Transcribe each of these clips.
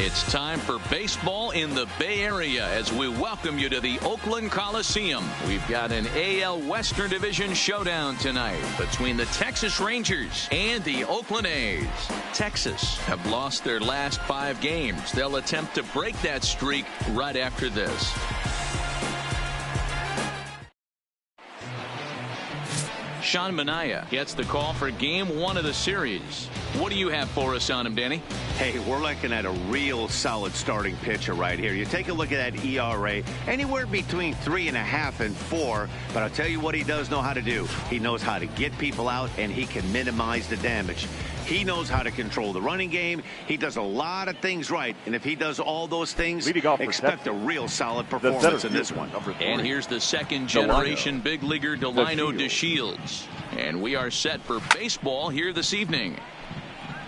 It's time for baseball in the Bay Area as we welcome you to the Oakland Coliseum. We've got an AL Western Division showdown tonight between the Texas Rangers and the Oakland A's. Texas have lost their last 5 games. They'll attempt to break that streak right after this. Sean Manaea gets the call for game 1 of the series. What do you have for us on him, Danny? Hey, we're looking at a real solid starting pitcher right here. You take a look at that ERA, anywhere between 3.5 and 4. But I'll tell you what he does know how to do. He knows how to get people out, and he can minimize the damage. He knows how to control the running game. He does a lot of things right. And if he does all those things, expect a real solid performance in this one. And here's the second generation big leaguer, Delino DeShields. And we are set for baseball here this evening.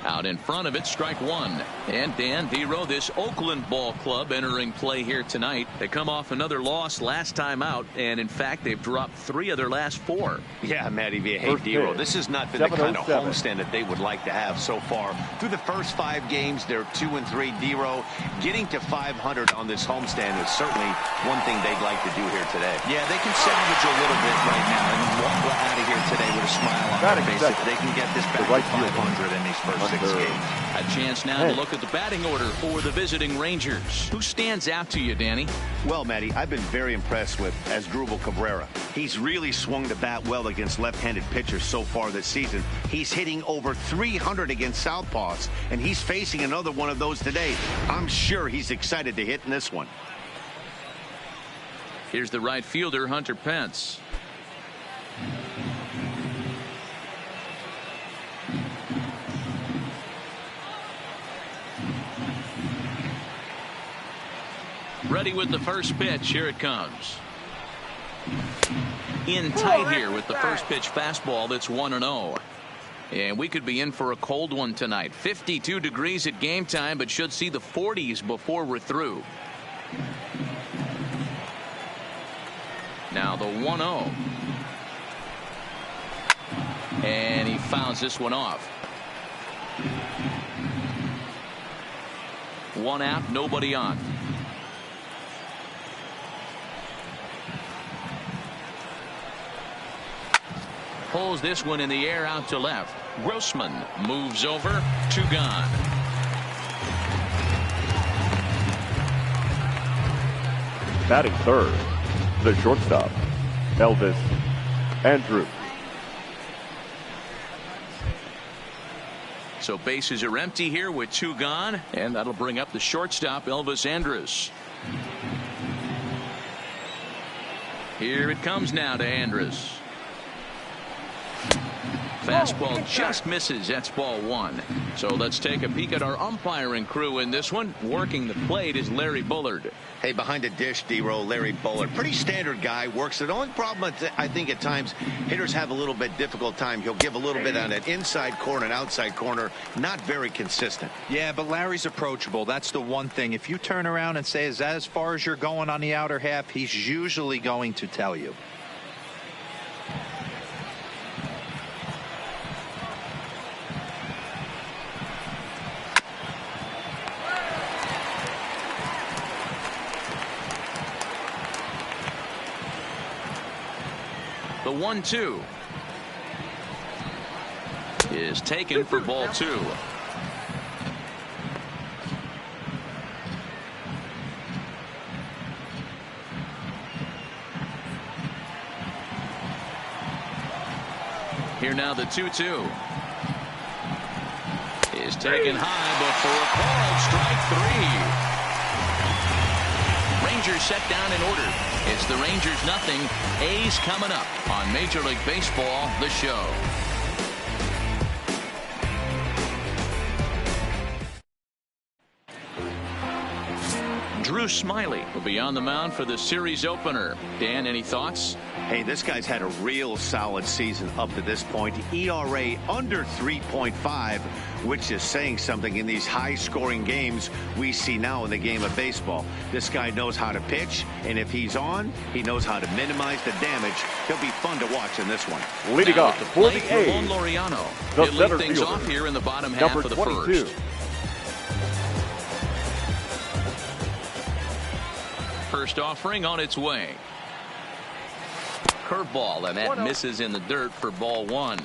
Out in front of it, strike 1. And Dan Vero, this Oakland ball club entering play here tonight. They come off another loss last time out, and in fact they've dropped 3 of their last 4. Yeah, Matty V. Hey, Vero, this has not been the kind of homestand that they would like to have so far. Through the first 5 games, they're 2-3. Vero getting to 500 on this homestand is certainly one thing they'd like to do here today. Yeah, they can salvage a little bit right now and walk out of here today with a smile on their face if they can get this back to 500 in these first 6 games. A chance now to look at the batting order for the visiting Rangers. Who stands out to you, Danny? Well, Matty, I've been very impressed with Asdrubal Cabrera. He's really swung the bat well against left-handed pitchers so far this season. He's hitting over 300 against southpaws, and he's facing another one of those today. I'm sure he's excited to hit in this one. Here's the right fielder, Hunter Pence. Ready with the first pitch. Here it comes. In tight here with the first pitch fastball that's 1-0. And we could be in for a cold one tonight. 52 degrees at game time, but should see the 40s before we're through. Now the 1-0. And he fouls this one off. 1 out, nobody on. Pulls this one in the air out to left. Grossman moves over. 2 gone. Batting third, the shortstop, Elvis Andrus. So bases are empty here with 2 gone, and that'll bring up the shortstop, Elvis Andrus. Here it comes now to Andrus. Fastball just misses. That's ball 1. So let's take a peek at our umpiring crew in this one. Working the plate is Larry Bullard. Hey, behind the dish, D-Row, Larry Bullard. Pretty standard guy. Works it. The only problem I think at times hitters have a little bit difficult time. He'll give a little bit on that inside corner and outside corner. Not very consistent. Yeah, but Larry's approachable. That's the one thing. If you turn around and say, is that as far as you're going on the outer half, he's usually going to tell you. The 1-2 is taken for ball 2. Here now the 2-2 is taken high before called strike 3. Rangers set down in order. It's the Rangers nothing. A's coming up on Major League Baseball, the show. Drew Smyly will be on the mound for the series opener. Dan, any thoughts? Hey, this guy's had a real solid season up to this point. ERA under 3.5, which is saying something in these high-scoring games we see now in the game of baseball. This guy knows how to pitch, and if he's on, he knows how to minimize the damage. He'll be fun to watch in this one. Leading off for the A's, Laureano. the He'll lead things off here in the bottom half of the first. first offering on its way. Curveball, and that misses in the dirt for ball one.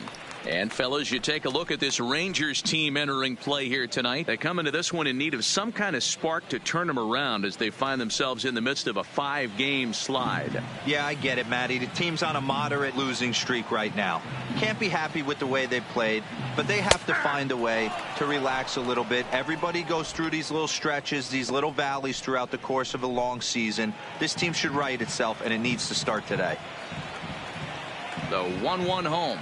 And fellas, you take a look at this Rangers team entering play here tonight. They come into this one in need of some kind of spark to turn them around as they find themselves in the midst of a 5-game slide. Yeah, I get it, Matty. The team's on a moderate losing streak right now. Can't be happy with the way they played, but they have to find a way to relax a little bit. Everybody goes through these little stretches, these little valleys throughout the course of a long season. This team should right itself, and it needs to start today. The 1-1 home.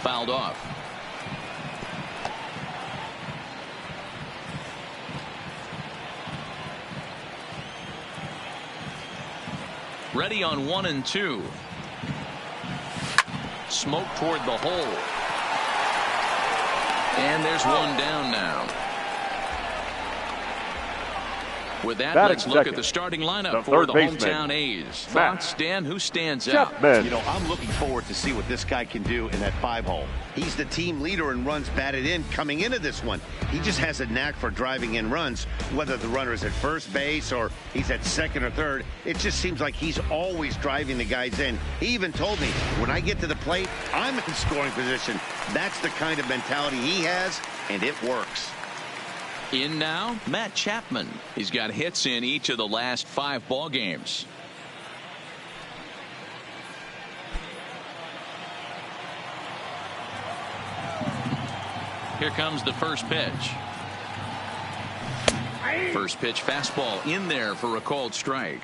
Fouled off. Ready on 1 and 2. Smoke toward the hole. And there's one down now. With that, let's look at the starting lineup for the hometown A's. Thoughts, Dan, who stands out? You know, I'm looking forward to see what this guy can do in that 5-hole. He's the team leader in runs batted in coming into this one. He just has a knack for driving in runs, whether the runner is at first base or he's at second or third. It just seems like he's always driving the guys in. He even told me, when I get to the plate, I'm in scoring position. That's the kind of mentality he has, and it works. In now, Matt Chapman. He's got hits in each of the last 5 ball games. Here comes the first pitch. First pitch fastball in there for a called strike.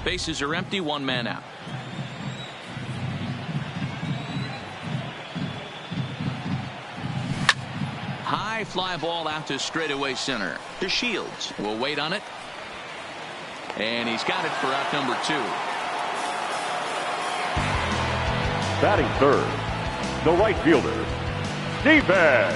Bases are empty, 1 man out. High fly ball out to straightaway center. DeShields will wait on it. And he's got it for out number 2. Batting third, the right fielder, Stephen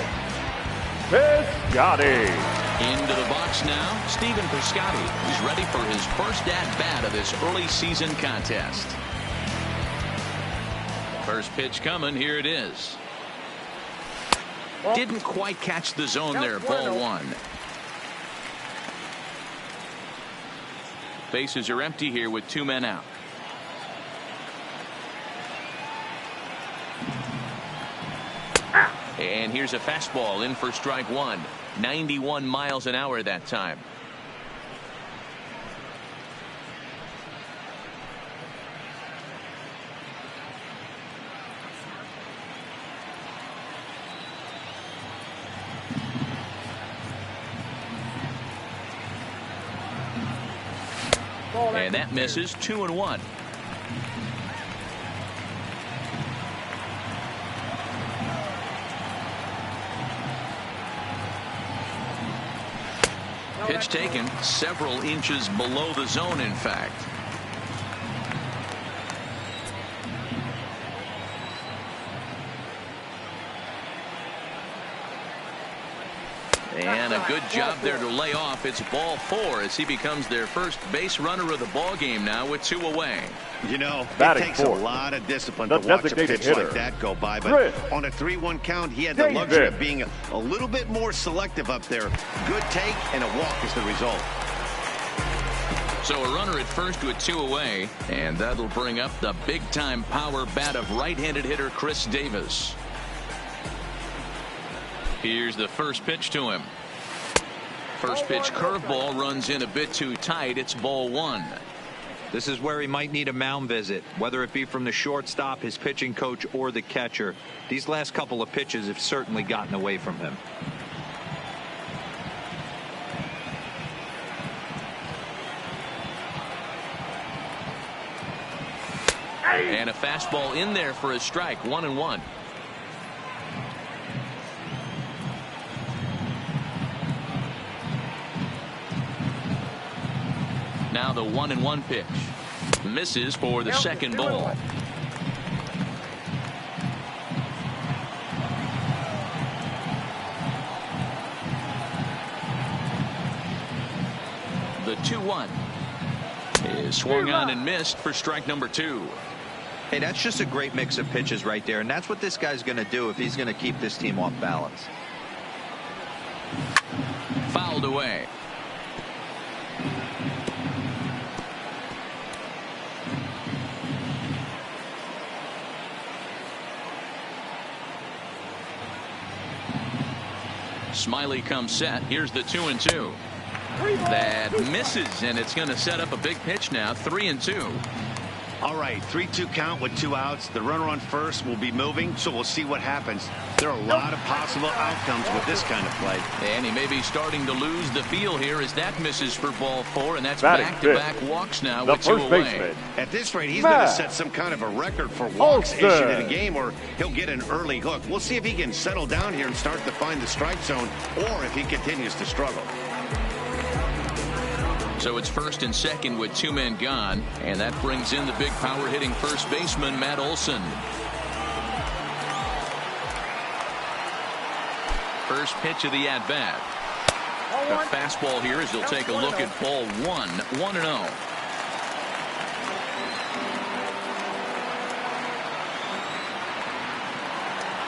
Piscotty. Into the box now, Stephen Piscotty. He's ready for his first at-bat of this early season contest. First pitch coming, here it is. Didn't quite catch the zone there, ball 1. Bases are empty here with 2 men out. And here's a fastball in for strike 1. 91 miles an hour that time. And that misses. 2-1. Pitch taken several inches below the zone, in fact. And a good job there to lay off. It's ball 4 as he becomes their first base runner of the ball game now with 2 away. You know, Batting it takes fourth, a lot of discipline the to watch a designated pitch hitter, like that go by. But Chris on a 3-1 count, he had the luxury of being a little bit more selective up there. Good take and a walk is the result. So a runner at first with 2 away, and that'll bring up the big-time power bat of right-handed hitter Chris Davis. Here's the first pitch to him. First pitch curveball runs in a bit too tight. It's ball 1. This is where he might need a mound visit, whether it be from the shortstop, his pitching coach, or the catcher. These last couple of pitches have certainly gotten away from him. And a fastball in there for a strike. 1-1. Now the 1-1 pitch. Misses for the second ball. The 2-1 is swung on and missed for strike number 2. Hey, that's just a great mix of pitches right there, and that's what this guy's going to do if he's going to keep this team off balance. Fouled away. Smiley comes set. Here's the 2-2. That misses, and it's going to set up a big pitch now. 3-2. All right, 3-2 count with 2 outs. The runner on first will be moving, so we'll see what happens. There are a lot of possible outcomes with this kind of play. And he may be starting to lose the feel here as that misses for ball 4, and that's Batting back-to-back walks now the with 2 first away. baseman. At this rate, he's going to set some kind of a record for walks Olsen. issued in a game, or he'll get an early hook. We'll see if he can settle down here and start to find the strike zone, or if he continues to struggle. So it's first and second with 2 men gone, and that brings in the big power hitting first baseman Matt Olson. First pitch of the at bat. The fastball here as he'll take a look at ball 1. 1-0.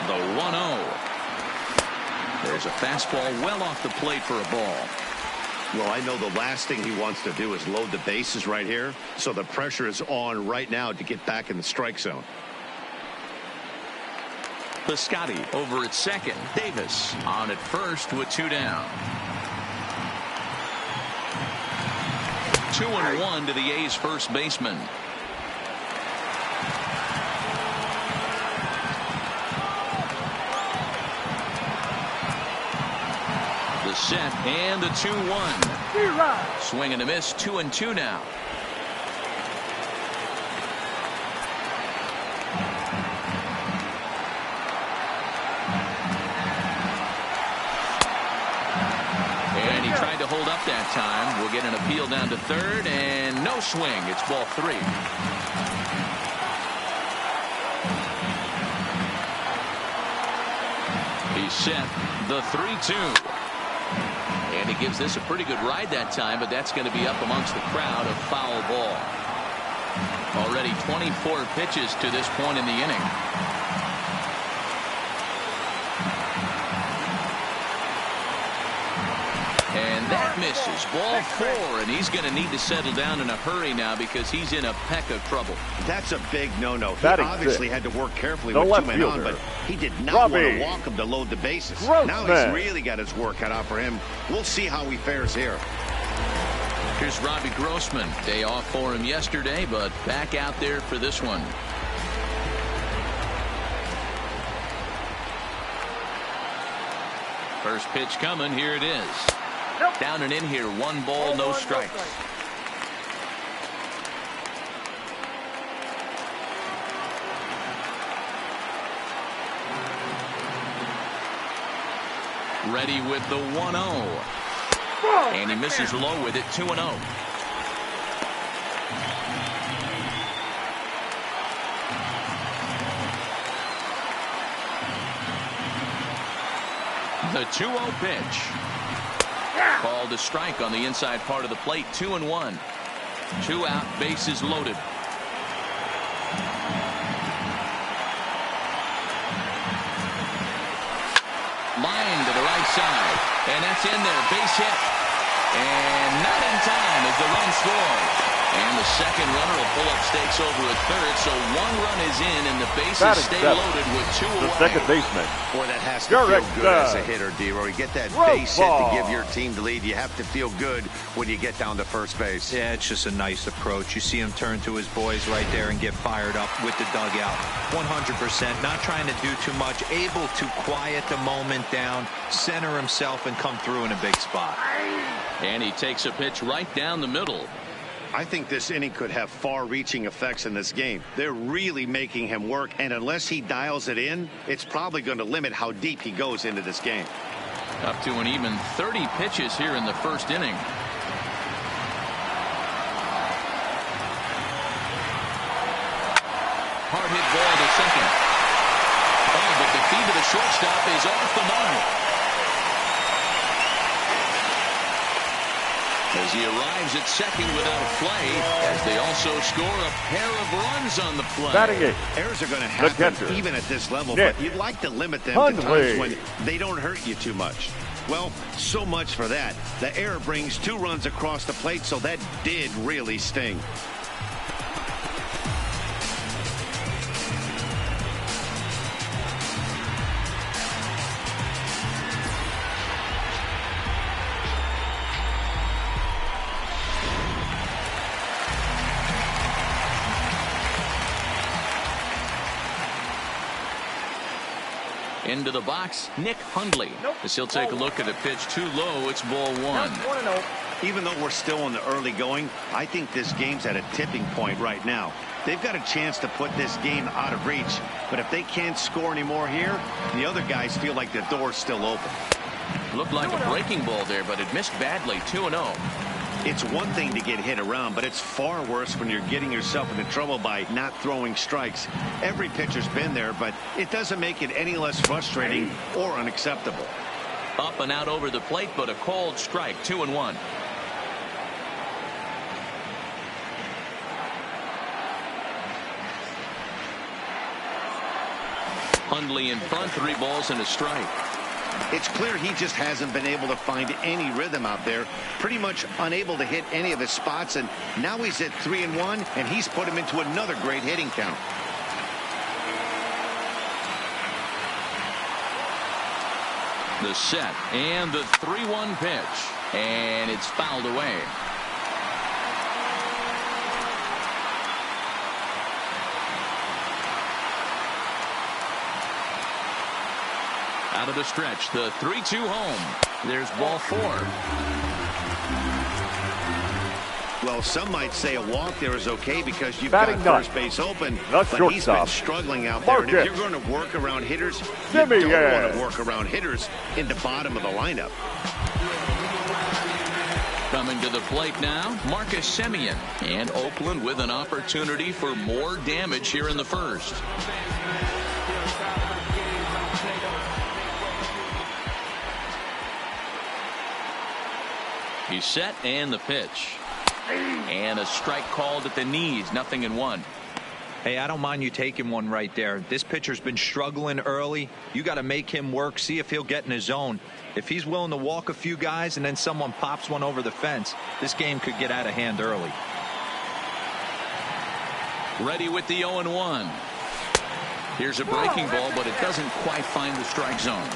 The 1-0. There's a fastball well off the plate for a ball. Well, I know the last thing he wants to do is load the bases right here, so the pressure is on right now to get back in the strike zone. Piscotty over at second. Davis on at first with 2 down. 2-1 to the A's first baseman. Set and the 2-1. Swing and a miss. 2-2 now. And he tried to hold up that time. We'll get an appeal down to third and no swing. It's ball 3. He's set. The 3-2. And he gives this a pretty good ride that time, but that's going to be up amongst the crowd. A foul ball. Already 24 pitches to this point in the inning. And that misses. Ball 4, and he's going to need to settle down in a hurry now because he's in a peck of trouble. That's a big no-no. He Batting obviously sixth. had to work carefully The with 2 left men on, fielder, but he did not want Robbie to walk him to load the bases. Grossman. Now he's really got his work cut out for him. We'll see how he fares here. Here's Robbie Grossman. Day off for him yesterday, but back out there for this one. First pitch coming. Here it is. Down and in here. 1 ball, no strikes. Ready with the 1-0. And he misses low with it. 2-0. The 2-0 pitch. Called a strike on the inside part of the plate. 2-1. 2 out, bases loaded. Line to the right side. And that's in there. Base hit. And not in time as the run scores. And the second runner will pull up stakes over at third. So 1 run is in, and the bases stay loaded with 2 away. The second baseman. Boy, that has to feel good as a hitter, D-Roy. You get that base hit to give your team the lead. You have to feel good when you get down to first base. Yeah, it's just a nice approach. You see him turn to his boys right there and get fired up with the dugout. 100%. Not trying to do too much. Able to quiet the moment down, center himself, and come through in a big spot. And he takes a pitch right down the middle. I think this inning could have far-reaching effects in this game. They're really making him work, and unless he dials it in, it's probably going to limit how deep he goes into this game. Up to an even 30 pitches here in the first inning. Hard hit ball to second. Oh, but the feed to the shortstop is off the mark. as he arrives at second without a play, as they also score a pair of runs on the play. Batting eighth, errors are going to happen even at this level, but you'd like to limit them to times when they don't hurt you too much. Well, so much for that. The error brings 2 runs across the plate, so that did really sting. Into the box, Nick Hundley. As he'll take a look at the pitch too low, it's ball 1. Even though we're still in the early going, I think this game's at a tipping point right now. They've got a chance to put this game out of reach, but if they can't score anymore here, the other guys feel like the door's still open. Looked like a breaking ball there, but it missed badly. 2-0. It's one thing to get hit around, but it's far worse when you're getting yourself into trouble by not throwing strikes. Every pitcher's been there, but it doesn't make it any less frustrating or unacceptable. Up and out over the plate, but a called strike. 2-1. Hundley in front, 3 balls and a strike. It's clear he just hasn't been able to find any rhythm out there. Pretty much unable to hit any of his spots, and now he's at 3-1, and he's put him into another great hitting count. The set and the 3-1 pitch, and it's fouled away. Out of the stretch, the 3-2 home. There's ball 4. Well, some might say a walk there is okay because you've Batting got first base open, but he's been struggling out there. And if you're going to work around hitters, you don't want to work around hitters in the bottom of the lineup. Coming to the plate now, Marcus Semien. And Oakland with an opportunity for more damage here in the first. He's set, and the pitch. And a strike called at the knees. 0-1. Hey, I don't mind you taking one right there. This pitcher's been struggling early. You got to make him work, see if he'll get in his zone. If he's willing to walk a few guys and then someone pops one over the fence, this game could get out of hand early. Ready with the 0-1. Here's a breaking ball, but it doesn't quite find the strike zone.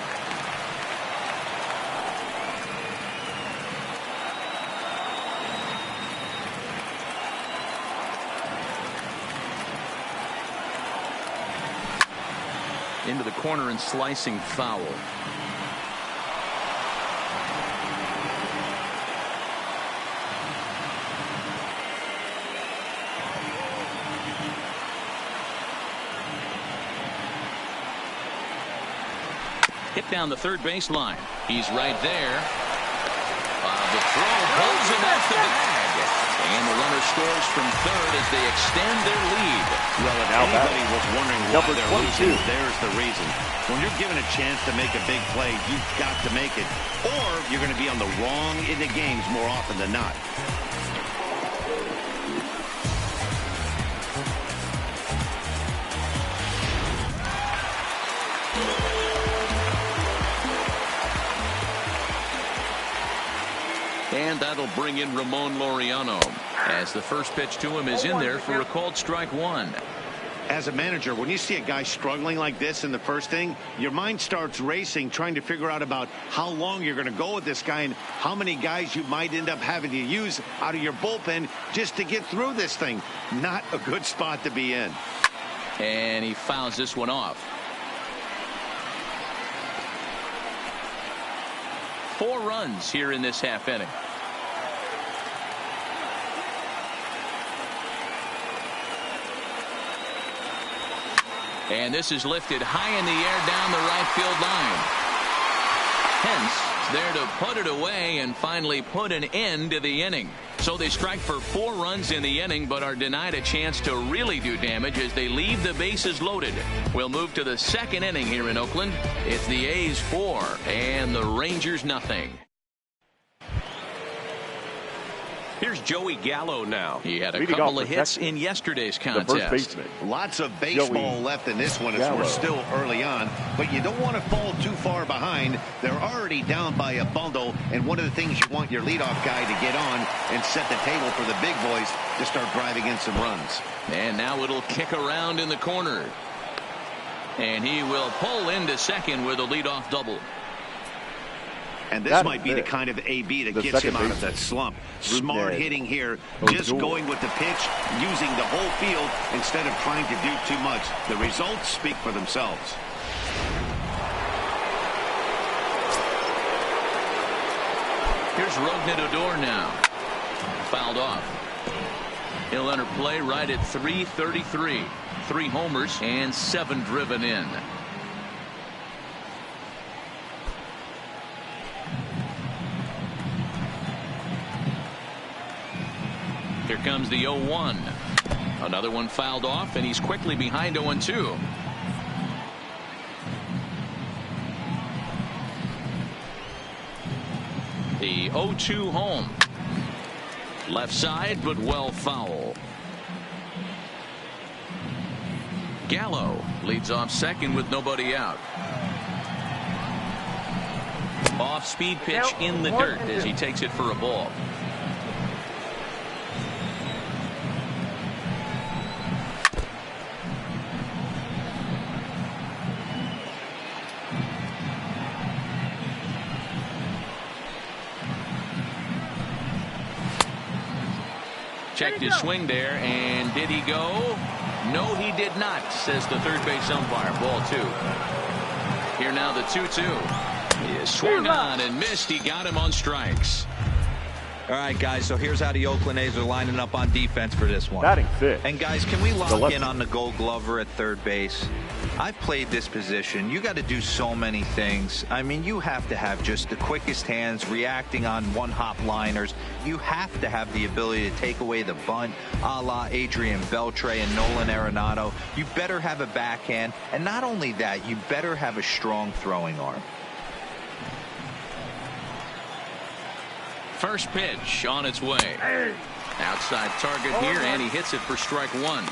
Into the corner and slicing foul. Hit down the third baseline. He's right there. The throw pulls him off the bag. And the runner scores from third as they extend their lead. Well, if anybody was wondering why they're losing, there's the reason. When you're given a chance to make a big play, you've got to make it, or you're going to be on the wrong end of games more often than not. And that'll bring in Ramon Laureano, as the first pitch to him is in there for a called strike 1. As a manager, when you see a guy struggling like this in the first inning, your mind starts racing, trying to figure out about how long you're going to go with this guy and how many guys you might end up having to use out of your bullpen just to get through this thing. Not a good spot to be in. And he fouls this one off. 4 runs here in this half inning. And this is lifted high in the air down the right field line. Hence, there to put it away and finally put an end to the inning. So they strike for 4 runs in the inning, but are denied a chance to really do damage as they leave the bases loaded. We'll move to the second inning here in Oakland. It's the A's 4 and the Rangers nothing. Here's Joey Gallo now. He had a couple of hits in yesterday's contest. Lots of baseball left in this one as we're still early on, but you don't want to fall too far behind. They're already down by a bundle, and one of the things you want your leadoff guy to get on and set the table for the big boys to start driving in some runs. And now it'll kick around in the corner. And he will pull into second with a leadoff double. And this might be the kind of AB that gets him out of that slump. Smart hitting here, just going with the pitch, using the whole field instead of trying to do too much. The results speak for themselves. Here's Odor now. Fouled off. He'll enter play right at 333. 3 homers and 7 driven in. Here comes the 0-1. Another one fouled off, and he's quickly behind 0-2. The 0-2 home. Left side, but well foul. Gallo leads off second with nobody out. Off speed pitch in the dirt as he takes it for a ball. Checked his swing there, and did he go? No, he did not, says the third base umpire. Ball 2. Here now the 2-2. He is swung on and missed. He got him on strikes. All right, guys, so here's how the Oakland A's are lining up on defense for this one. Batting fifth. And, guys, can we lock in on the Gold Glover at third base? I've played this position. You got to do so many things. I mean, you have to have just the quickest hands, reacting on one-hop liners. You have to have the ability to take away the bunt, a la Adrian Beltre and Nolan Arenado. You better have a backhand, and not only that, you better have a strong throwing arm. First pitch on its way. Outside target here, and he hits it for strike 1.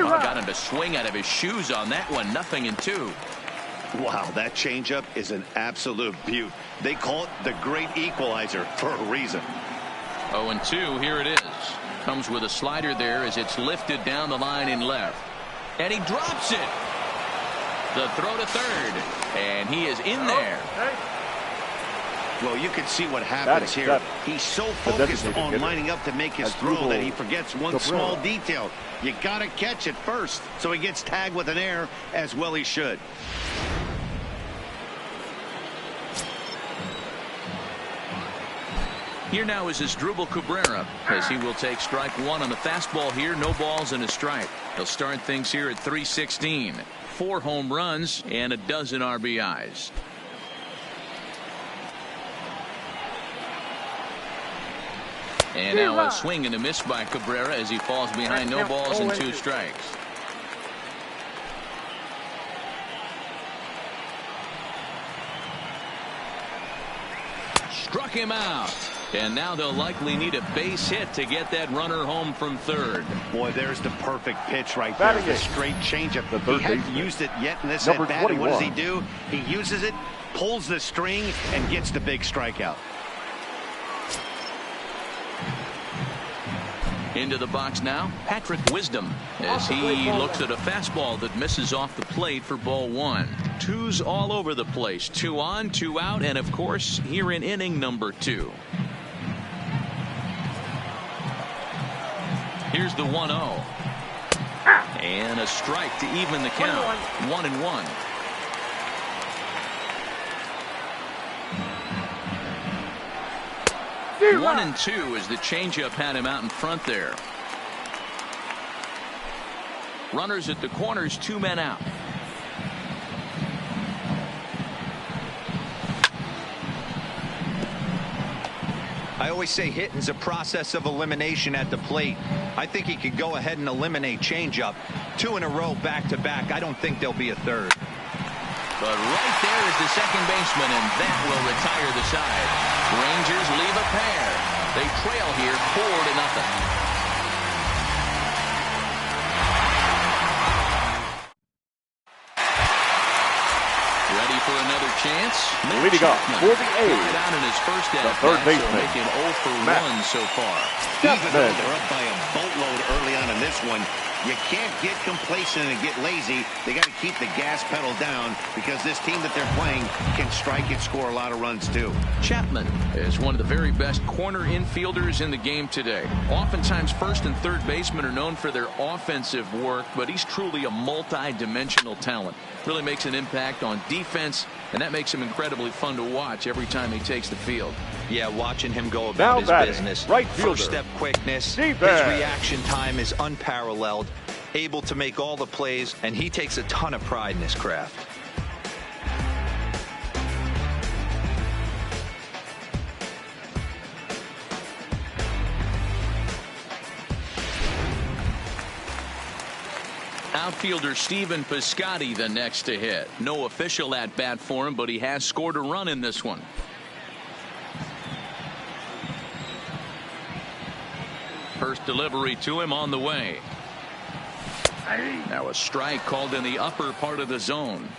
Got him to swing out of his shoes on that one. 0-2. Wow, that changeup is an absolute beaut. They call it the great equalizer for a reason. 0-2, here it is. Comes with a slider there as it's lifted down the line in left. And he drops it. The throw to third. And he is in there. Well, you can see what happens here. He's so focused on lining up to make his throw that he forgets one small detail. You got to catch it first. So he gets tagged with an error, as well he should. Here now is Asdrubal Cabrera as he will take strike 1 on the fastball here. No balls and a strike. He'll start things here at 316. 4 home runs and a dozen RBIs. And now a swing and a miss by Cabrera as he falls behind. No balls and 2 strikes. Struck him out. And now they'll likely need a base hit to get that runner home from third. Boy, there's the perfect pitch right there. The straight changeup. He hadn't used it yet in this at-bat. And what does he do? He uses it, pulls the string, and gets the big strikeout. Into the box now, Patrick Wisdom, as he looks at a fastball that misses off the plate for ball 1. 2s all over the place. 2 on, 2 out, and of course here in inning number 2. Here's the 1-0. And a strike to even the count. 1-1. One and 2 as the changeup had him out in front there. Runners at the corners, 2 men out. I always say hitting's a process of elimination at the plate. I think he could go ahead and eliminate changeup. 2 in a row, back-to-back. I don't think there'll be a third. But right there is the second baseman, and that will retire the side. Rangers leave a pair. They trail here 4-0. Ready for another chance? Leading off for the A's, out in his first the at third bat, baseman, so making 0 for 1 so far. Even though they're up by a boatload early on in this one, you can't get complacent and get lazy. They got to keep the gas pedal down because this team that they're playing can strike and score a lot of runs too. Chapman is one of the very best corner infielders in the game today. Oftentimes first and third basemen are known for their offensive work, but he's truly a multi-dimensional talent. Really makes an impact on defense, and that makes him incredibly fun to watch every time he takes the field. Yeah, watching him go about his business. Right fielder, first step quickness. His reaction time is unparalleled. Able to make all the plays, and he takes a ton of pride in his craft. Outfielder Stephen Piscotty the next to hit. No official at bat for him, but he has scored a run in this one. First delivery to him on the way. Now a strike called in the upper part of the zone.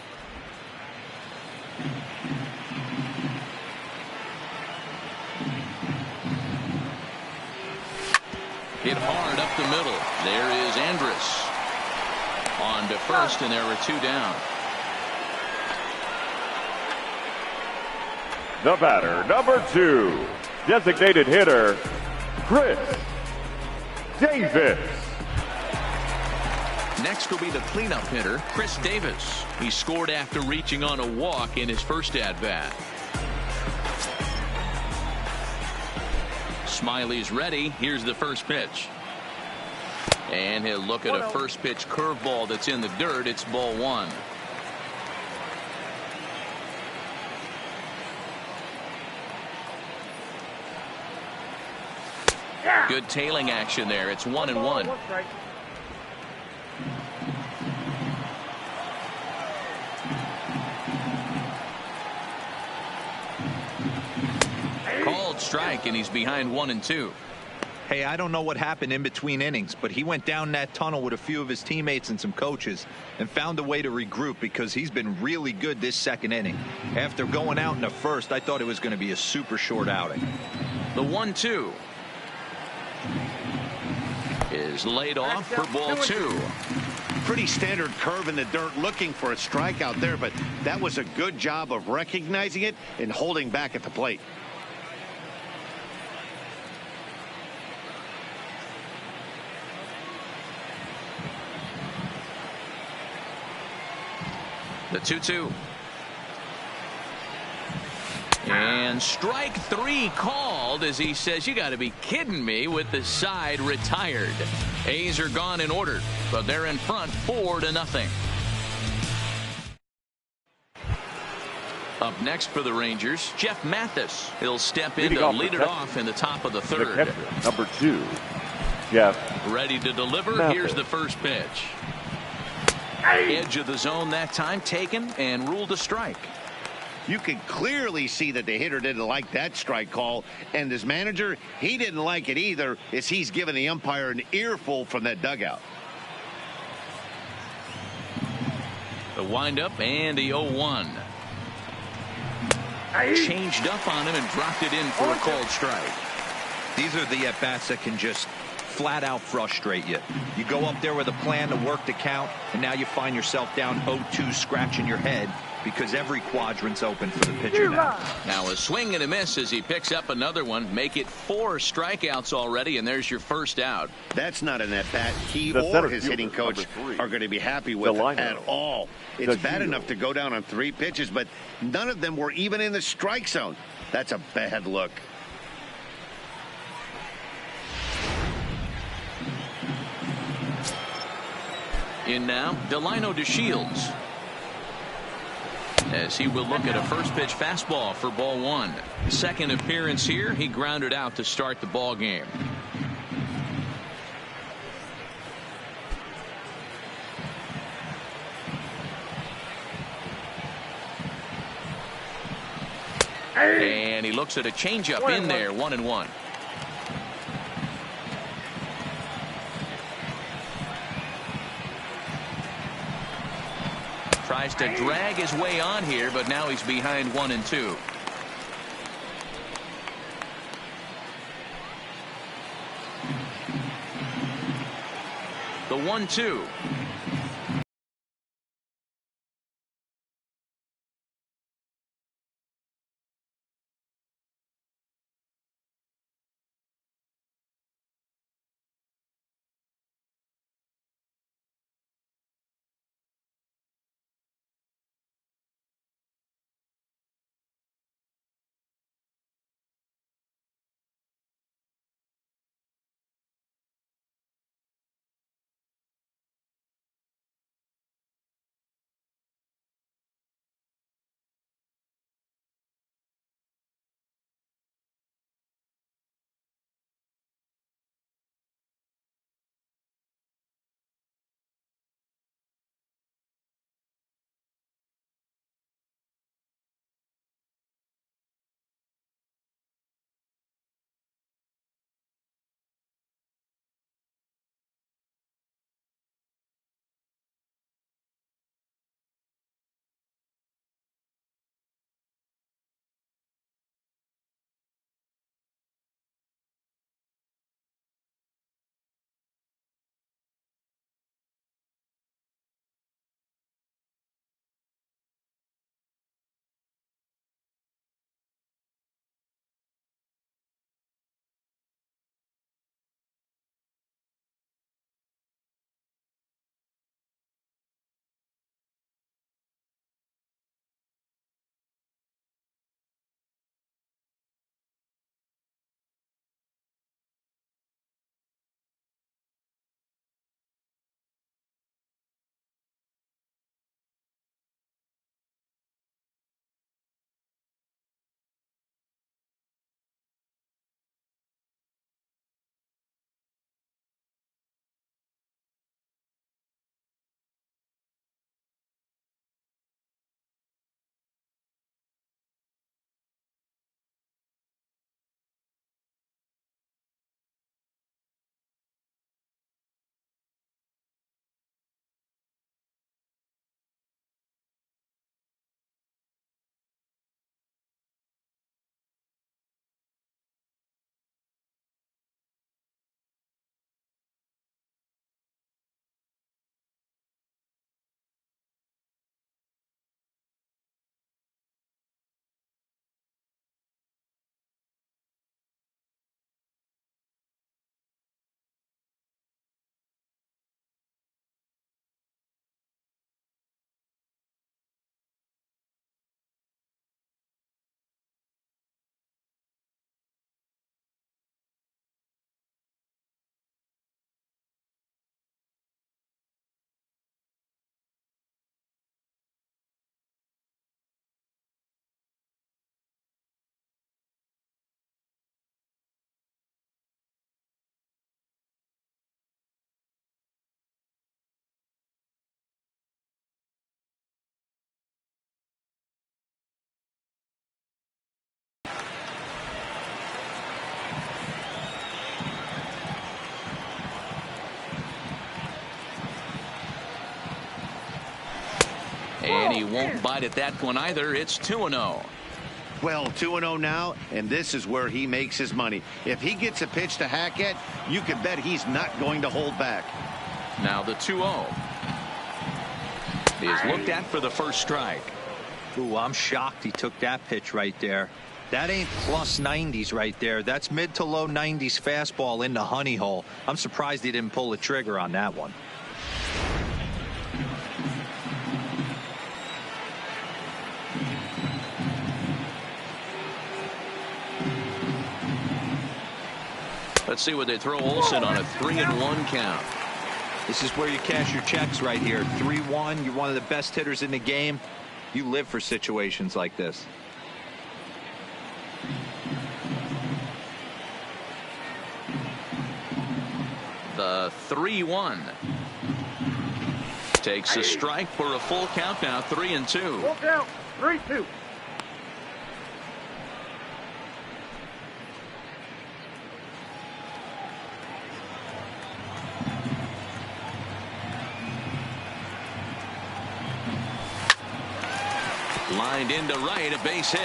Hit hard up the middle. There is Andrus. On to first, and there are 2 down. The batter, number 2, designated hitter, Chris Davis. Next will be the cleanup hitter, Chris Davis. He scored after reaching on a walk in his first at-bat. Smiley's ready. Here's the first pitch. And he'll look at a first pitch curveball that's in the dirt. It's ball 1. Good tailing action there. It's 1-1. Called strike, and he's behind 1-2. Hey, I don't know what happened in between innings, but he went down that tunnel with a few of his teammates and some coaches and found a way to regroup because he's been really good this second inning. After going out in the first, I thought it was going to be a super short outing. The 1-2 is laid off for ball 2. Pretty standard curve in the dirt, looking for a strikeout there, but that was a good job of recognizing it and holding back at the plate. The 2-2. And strike 3 called as he says, you got to be kidding me, with the side retired. A's are gone in order, but they're in front 4-0. Up next for the Rangers, Jeff Mathis. He'll step in to lead it off in the top of the third. The catcher, number 2, Jeff. Ready to deliver. Mathis. Here's the first pitch. Edge of the zone that time taken and ruled a strike. You can clearly see that the hitter didn't like that strike call, and his manager, he didn't like it either, as he's giving the umpire an earful from that dugout. The windup and the 0-1. Changed up on him and dropped it in for a called strike. These are the at-bats that can just flat out frustrate you. You go up there with a plan to work the count, and now you find yourself down 0-2 scratching your head because every quadrant's open for the pitcher now. Now a swing and a miss as he picks up another one. Make it 4 strikeouts already, and there's your first out. That's not an at-bat he or his hitting coach are going to be happy with at all. It's bad enough to go down on 3 pitches, but none of them were even in the strike zone. That's a bad look. In now, Delino DeShields. as he will look at a first pitch fastball for ball one. Second appearance here. He grounded out to start the ball game. And he looks at a changeup in there. 1-1. Tries to drag his way on here, but now he's behind 1-2. The 1-2. And he won't bite at that one either. It's 2-0. Well, 2-0 now, and this is where he makes his money. If he gets a pitch to hack at, you can bet he's not going to hold back. Now the 2-0 is looked at for the first strike. Ooh, I'm shocked he took that pitch right there. That ain't plus 90s right there. That's mid to low 90s fastball in the honey hole. I'm surprised he didn't pull the trigger on that one. Let's see what they throw Olsen on a 3-1 count. This is where you cash your checks right here. 3-1. You're one of the best hitters in the game. You live for situations like this. The 3-1. Takes a strike for a full count now, 3-2. Full count, 3-2. Lined into right, a base hit.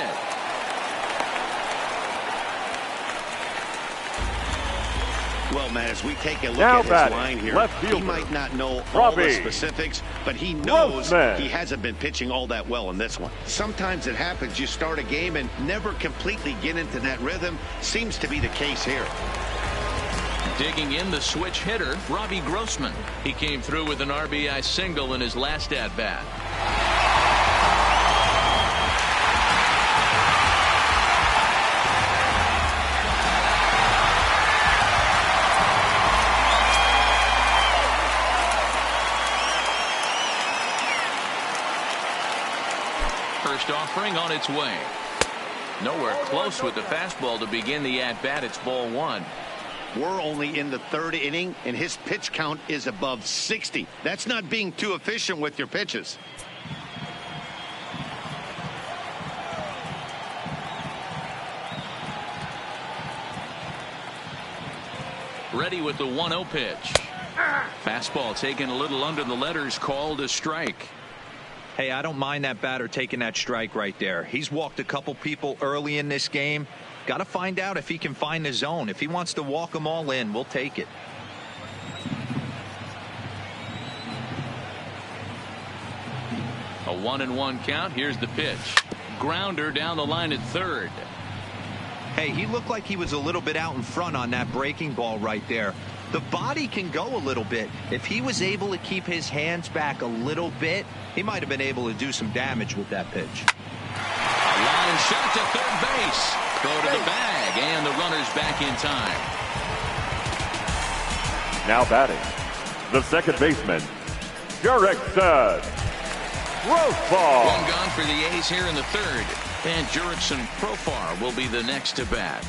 Well, Matt, as we take a look Now at his batting, line here, left he fielder, might not know all the Robbie specifics, but he knows Grossman. he hasn't been pitching all that well in this one. Sometimes it happens. You start a game and never completely get into that rhythm. Seems to be the case here. Digging in, the switch hitter, Robbie Grossman. He came through with an RBI single in his last at-bat. First offering on its way. Nowhere close with the fastball to begin the at-bat. It's ball one. We're only in the third inning, and his pitch count is above 60. That's not being too efficient with your pitches. Ready with the 1-0 pitch. Fastball taken a little under the letters, called a strike. Hey, I don't mind that batter taking that strike right there. He's walked a couple people early in this game. Got to find out if he can find the zone. If he wants to walk them all in, we'll take it. A 1-1 count. Here's the pitch. Grounder down the line at third. Hey, he looked like he was a little bit out in front on that breaking ball right there. The body can go a little bit. If he was able to keep his hands back a little bit, he might have been able to do some damage with that pitch. A line shot to third base. Throw to the bag, and the runner's back in time. Now batting, the second baseman, Jurickson Profar. One gone for the A's here in the third. And Jurickson Profar will be the next to bat.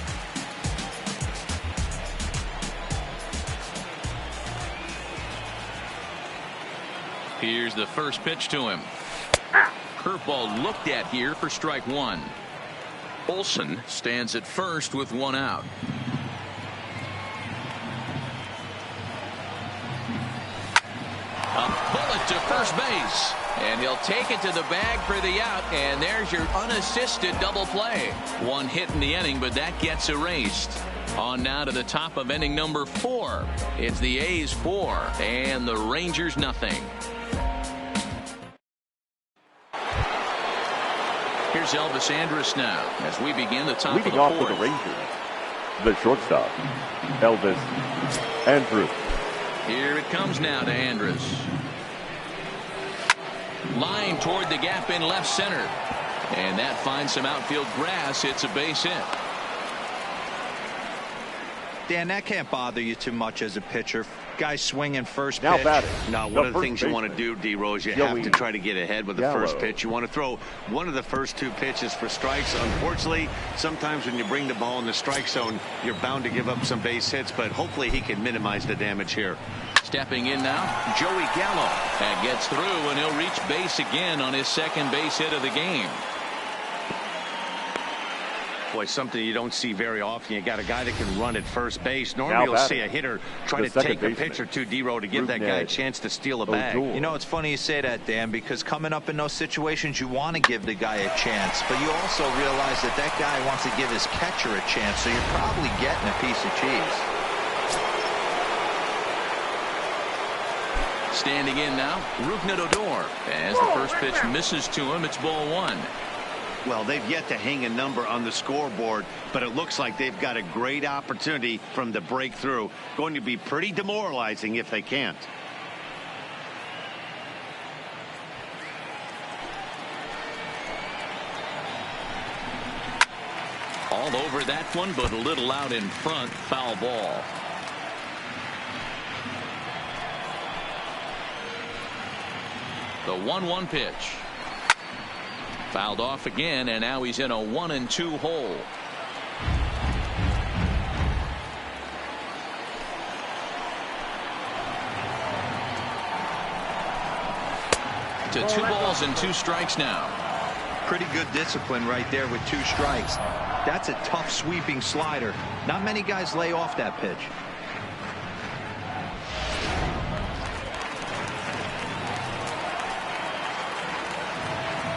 Here's the first pitch to him. Curveball looked at here for strike one. Olsen stands at first with one out. A bullet to first base. And he'll take it to the bag for the out. And there's your unassisted double play. One hit in the inning, but that gets erased. On now to the top of inning number 4. It's the A's 4 and the Rangers nothing. Here's Elvis Andrus now as we begin the top Leading of the off fourth. for the Rangers, the shortstop, Elvis Andrus. Here it comes now to Andrus. Line toward the gap in left center. And that finds some outfield grass. It's a base hit. Dan, that can't bother you too much as a pitcher. Guy swinging first Now pitch. batting. Now, one of the things you want to do, D-Rose, you have to try to get ahead with the first pitch. You want to throw one of the first 2 pitches for strikes. Unfortunately, sometimes when you bring the ball in the strike zone, you're bound to give up some base hits, but hopefully he can minimize the damage here. Stepping in now, Joey Gallo. That gets through, and he'll reach base again on his second base hit of the game. Boy, something you don't see very often. You got a guy that can run at first base. Normally you'll see a hitter try to take a pitch or two, D-Row, to give that guy a chance to steal a bag. You know, it's funny you say that, Dan, because coming up in those situations, you want to give the guy a chance, but you also realize that that guy wants to give his catcher a chance, so you're probably getting a piece of cheese. Standing in now, Rougned Odor. As the first pitch misses to him, it's ball one. Well, they've yet to hang a number on the scoreboard, but it looks like they've got a great opportunity from the breakthrough. Going to be pretty demoralizing if they can't. All over that one, but a little out in front. Foul ball. The 1-1 pitch. Fouled off again, and now he's in a 1-2 hole. To 2 balls and 2 strikes now. Pretty good discipline right there with 2 strikes. That's a tough sweeping slider. Not many guys lay off that pitch.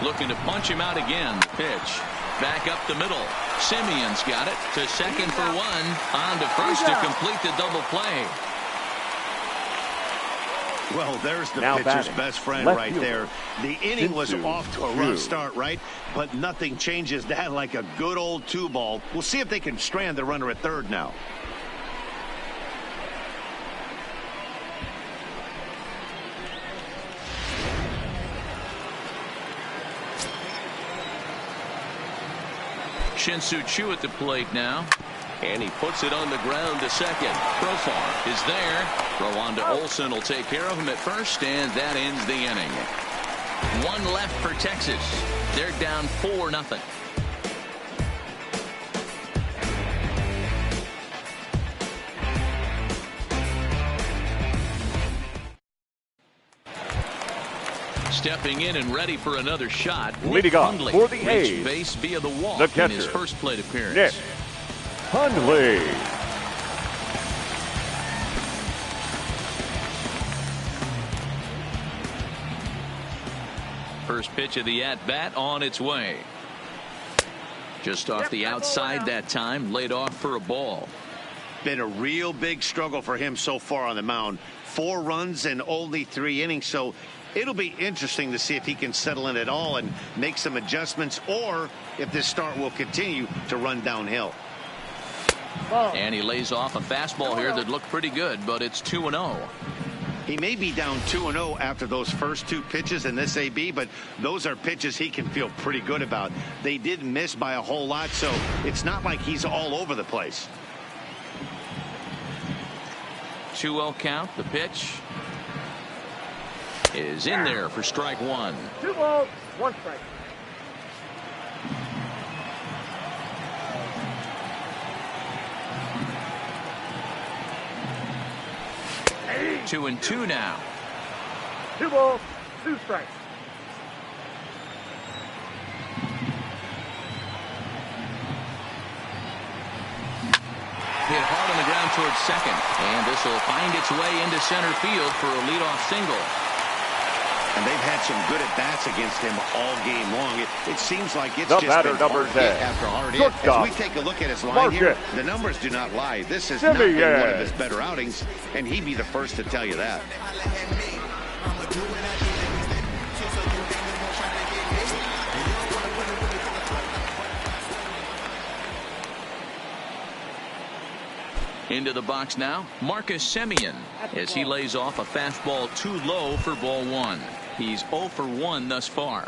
Looking to punch him out again. The pitch. Back up the middle. Simeon's got it to second for 1. On to first to complete the double play. Well, there's the Now pitcher's batting. best friend Left right fielder. there. The inning was Into off to a two. rough start, right? But nothing changes that like a good old 2-ball. We'll see if they can strand the runner at third now. Shin-Soo Choo at the plate now. And he puts it on the ground to second. Profar is there. Throw on to Olsen will take care of him at first, and that ends the inning. 1 left for Texas. They're down 4-0. Stepping in and ready for another shot. Leading off Hundley for the reached A's, base via the walk the in his catcher, first plate appearance. Nick Hundley. First pitch of the at-bat on its way. Just off the outside that time, laid off for a ball. Been a real big struggle for him so far on the mound. 4 runs and only 3 innings, so it'll be interesting to see if he can settle in at all and make some adjustments, or if this start will continue to run downhill. And he lays off a fastball here that looked pretty good, but it's 2-0. He may be down 2-0 after those first 2 pitches in this AB, but those are pitches he can feel pretty good about. They did miss by a whole lot, so it's not like he's all over the place. 2-0 count. The pitch is in there for strike 1. 2 balls, 1 strike. Hey. 2-2 now. 2 balls, 2 strikes. Hit hard on the ground towards second, and this will find its way into center field for a leadoff single. And they've had some good at-bats against him all game long. It seems like it's The just batter, been number hard hit 10. after hard hit. Shortstop. As we take a look at his line here, Marcus. the numbers do not lie. This has not been Simeon. one of his better outings, and he'd be the first to tell you that. Into the box now, Marcus Semien, as he lays off a fastball too low for ball 1. He's 0 for 1 thus far.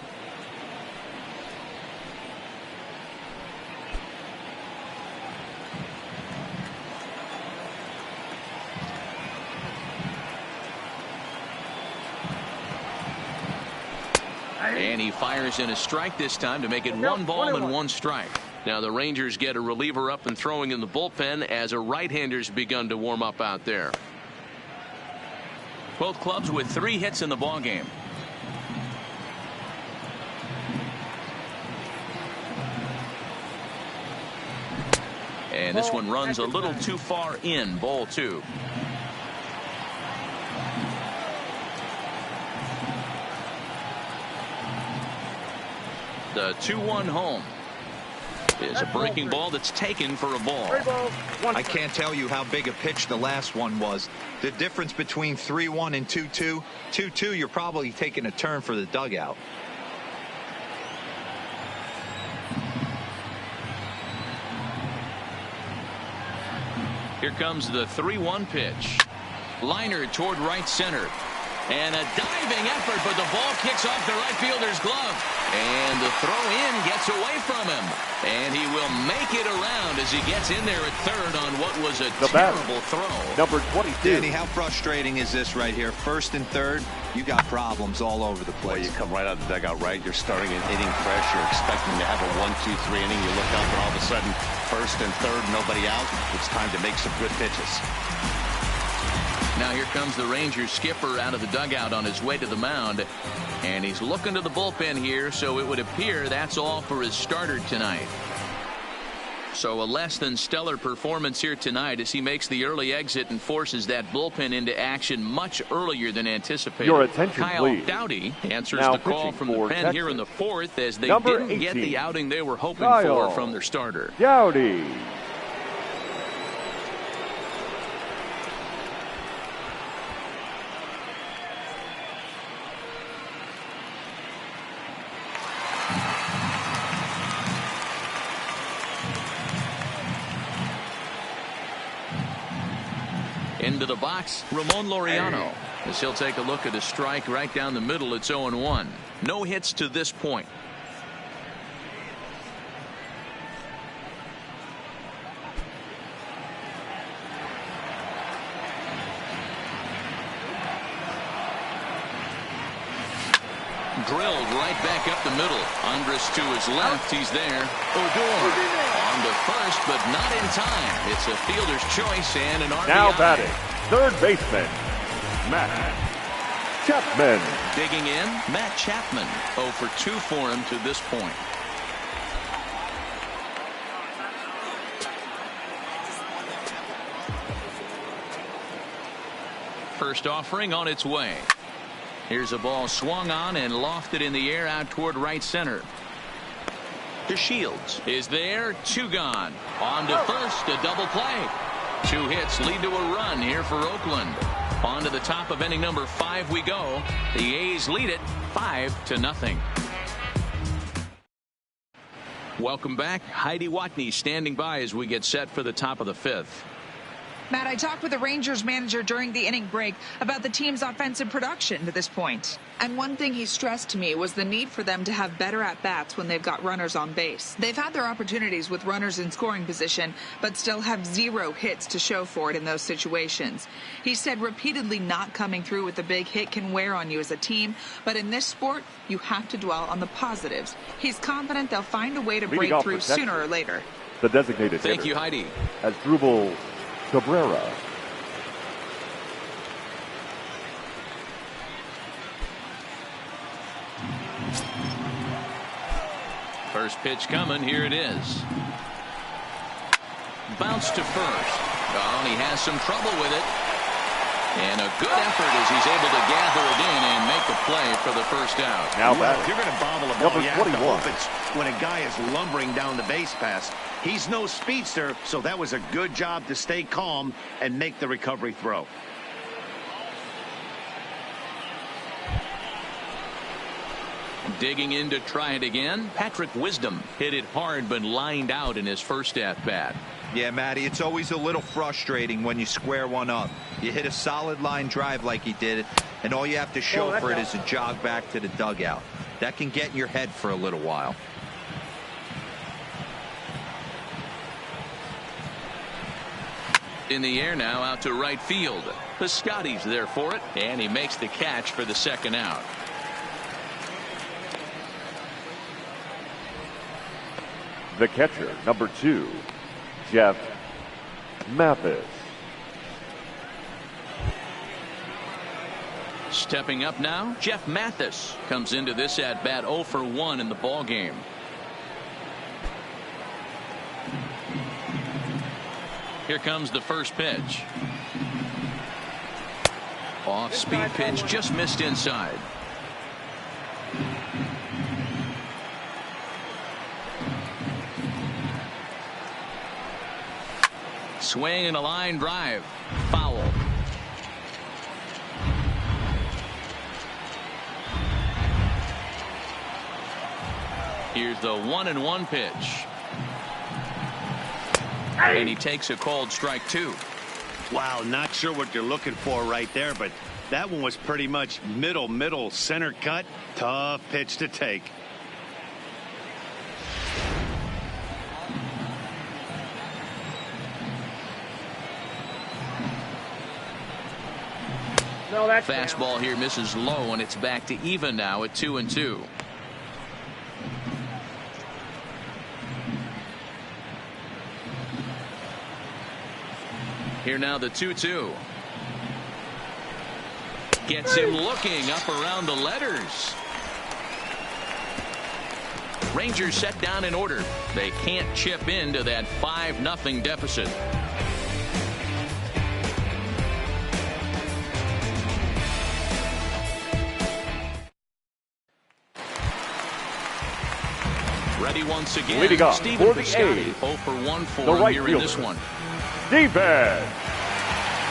And he fires in a strike this time to make it 1 ball and 1 strike. Now the Rangers get a reliever up and throwing in the bullpen as a right-hander's begun to warm up out there. Both clubs with 3 hits in the ballgame. And this one runs a little too far in, ball 2. The 2-1 home is a breaking ball that's taken for a ball. 3 balls, 1 I strike. can't tell you how big a pitch the last one was. The difference between 3-1 and 2-2. 2-2, you're probably taking a turn for the dugout. Here comes the 3-1 pitch. Liner toward right center. And a diving effort, but the ball kicks off the right fielder's glove. And the throw-in gets away from him. And he will make it around as he gets in there at third on what was a terrible throw. Number 22. Danny, how frustrating is this right here? First and third, you got problems all over the place. Well, you come right out of the dugout, right? You're starting an inning fresh. You're expecting to have a 1-2-3 inning. You look up, and all of a sudden, first and third, nobody out. It's time to make some good pitches. Now here comes the Rangers skipper out of the dugout on his way to the mound. And he's looking to the bullpen here, so it would appear that's all for his starter tonight. So a less than stellar performance here tonight as he makes the early exit and forces that bullpen into action much earlier than anticipated. Your attention, Kyle please. Dowdy answers Now the call pitching from the for pen Texas. here in the fourth as they Number didn't get 18, the outing they were hoping Kyle for from their starter. Dowdy. Into the box, Ramon Laureano. As he'll take a look at a strike right down the middle. It's 0-1. No hits to this point. Drilled right back up the middle. Andres to his left. He's there. Odor on to first, but not in time. It's a fielder's choice and an RBI. Now batting, third baseman, Matt Chapman. Digging in, Matt Chapman. 0 for 2 for him to this point. First offering on its way. Here's a ball swung on and lofted in the air out toward right center. DeShields is there. 2 gone. On to first, a double play. 2 hits lead to a run here for Oakland. On to the top of inning number 5 we go. The A's lead it 5-0. Welcome back. Heidi Watney standing by as we get set for the top of the 5th. Matt, I talked with the Rangers manager during the inning break about the team's offensive production to this point. And one thing he stressed to me was the need for them to have better at-bats when they've got runners on base. They've had their opportunities with runners in scoring position, but still have 0 hits to show for it in those situations. He said repeatedly not coming through with a big hit can wear on you as a team, but in this sport, you have to dwell on the positives. He's confident they'll find a way to break through sooner or later. The designated Thank hitter, you, Heidi. Asdrubal Cabrera. First pitch coming. Here it is. Bounce to first. Oh, and he has some trouble with it. And a good effort as he's able to gather it in and make the play for the first out. Now Well, batting, if you're going to bobble a ball, number you have to 21. hope it's when a guy is lumbering down the base pass. He's no speedster, so that was a good job to stay calm and make the recovery throw. Digging in to try it again. Patrick Wisdom hit it hard but lined out in his first at-bat. Yeah, Matty, it's always a little frustrating when you square one up. You hit a solid line drive like he did, and all you have to show for it is a jog back to the dugout. That can get in your head for a little while. In the air now out to right field. Piscotty's there for it, and he makes the catch for the second out. The catcher, number 2, Jeff Mathis. Stepping up now, Jeff Mathis comes into this at-bat 0 for 1 in the ball game. Here comes the first pitch. Off-speed pitch, just missed inside. Swing and a line drive. Foul. Here's the 1-1 pitch. And he takes a called strike 2. Wow, not sure what you're looking for right there, but That one was pretty much middle, center cut. Tough pitch to take. No, that's Fastball down. here misses low, and it's back to even now at 2-2. Here now the 2-2. Gets him looking up around the letters. Rangers set down in order. They can't chip into that 5-0 deficit. Ready once again. Leading off Stephen for the Piscotty, A's, 0 for 1 for the him right here in this fielder, one. Stephen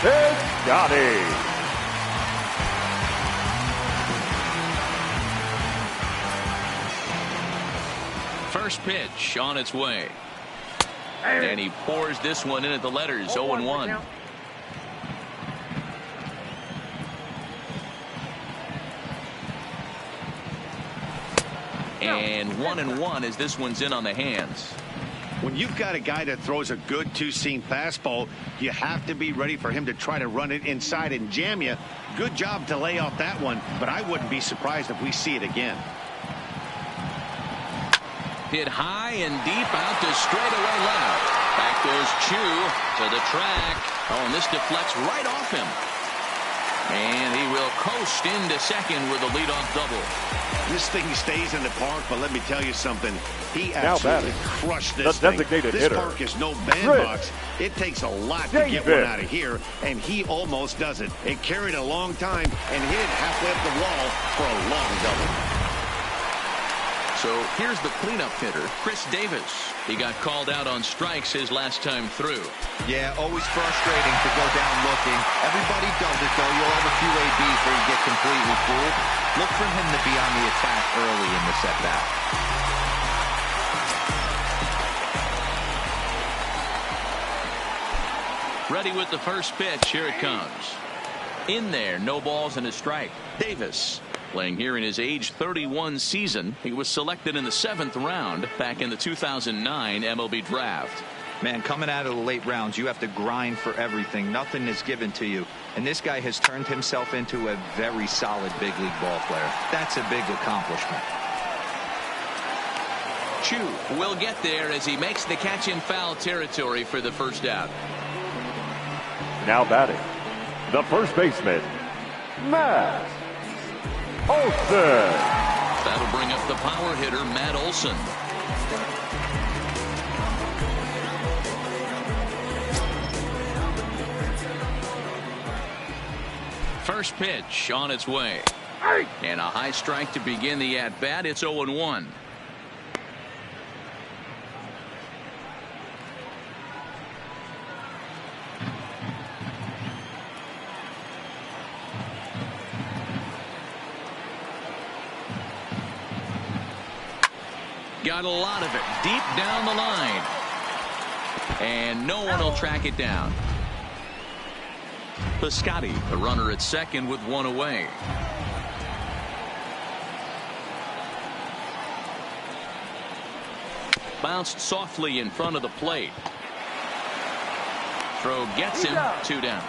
Piscotty. First pitch on its way. And he pours this one in at the letters, 0-1. And 1-1 as this one's in on the hands. When you've got a guy that throws a good two-seam fastball, you have to be ready for him to try to run it inside and jam you. Good job to lay off that one, but I wouldn't be surprised if we see it again. Hit high and deep out to straightaway left. Back goes Chu to the track. Oh, and this deflects right off him. And he will coast into second with a leadoff double. This thing stays in the park, but let me tell you something. He absolutely crushed this the thing. designated This hitter, park is no bandbox. It takes a lot to get one out of here, and he almost does it. It carried a long time and hit it halfway up the wall for a long double. So here's the cleanup hitter, Chris Davis. He got called out on strikes his last time through. Yeah, always frustrating to go down looking. Everybody does it, though. You'll have a few ABs where you get completely fooled. Look for him to be on the attack early in the setback. Ready with the first pitch. Here it comes. In there, no balls and a strike. Davis playing here in his age 31 season. He was selected in the 7th round back in the 2009 MLB draft. Man, coming out of the late rounds, you have to grind for everything. Nothing is given to you. And this guy has turned himself into a very solid big league ball player. That's a big accomplishment. Chu will get there as he makes the catch in foul territory for the first out. Now batting, the first baseman, Matt Olson. That'll bring up the power hitter, Matt Olson. First pitch on its way. And a high strike to begin the at-bat. It's 0-1. Got a lot of it deep down the line. And no one will track it down. Piscotty, the runner at second with one away. Bounced softly in front of the plate. Throw gets him, 2 down.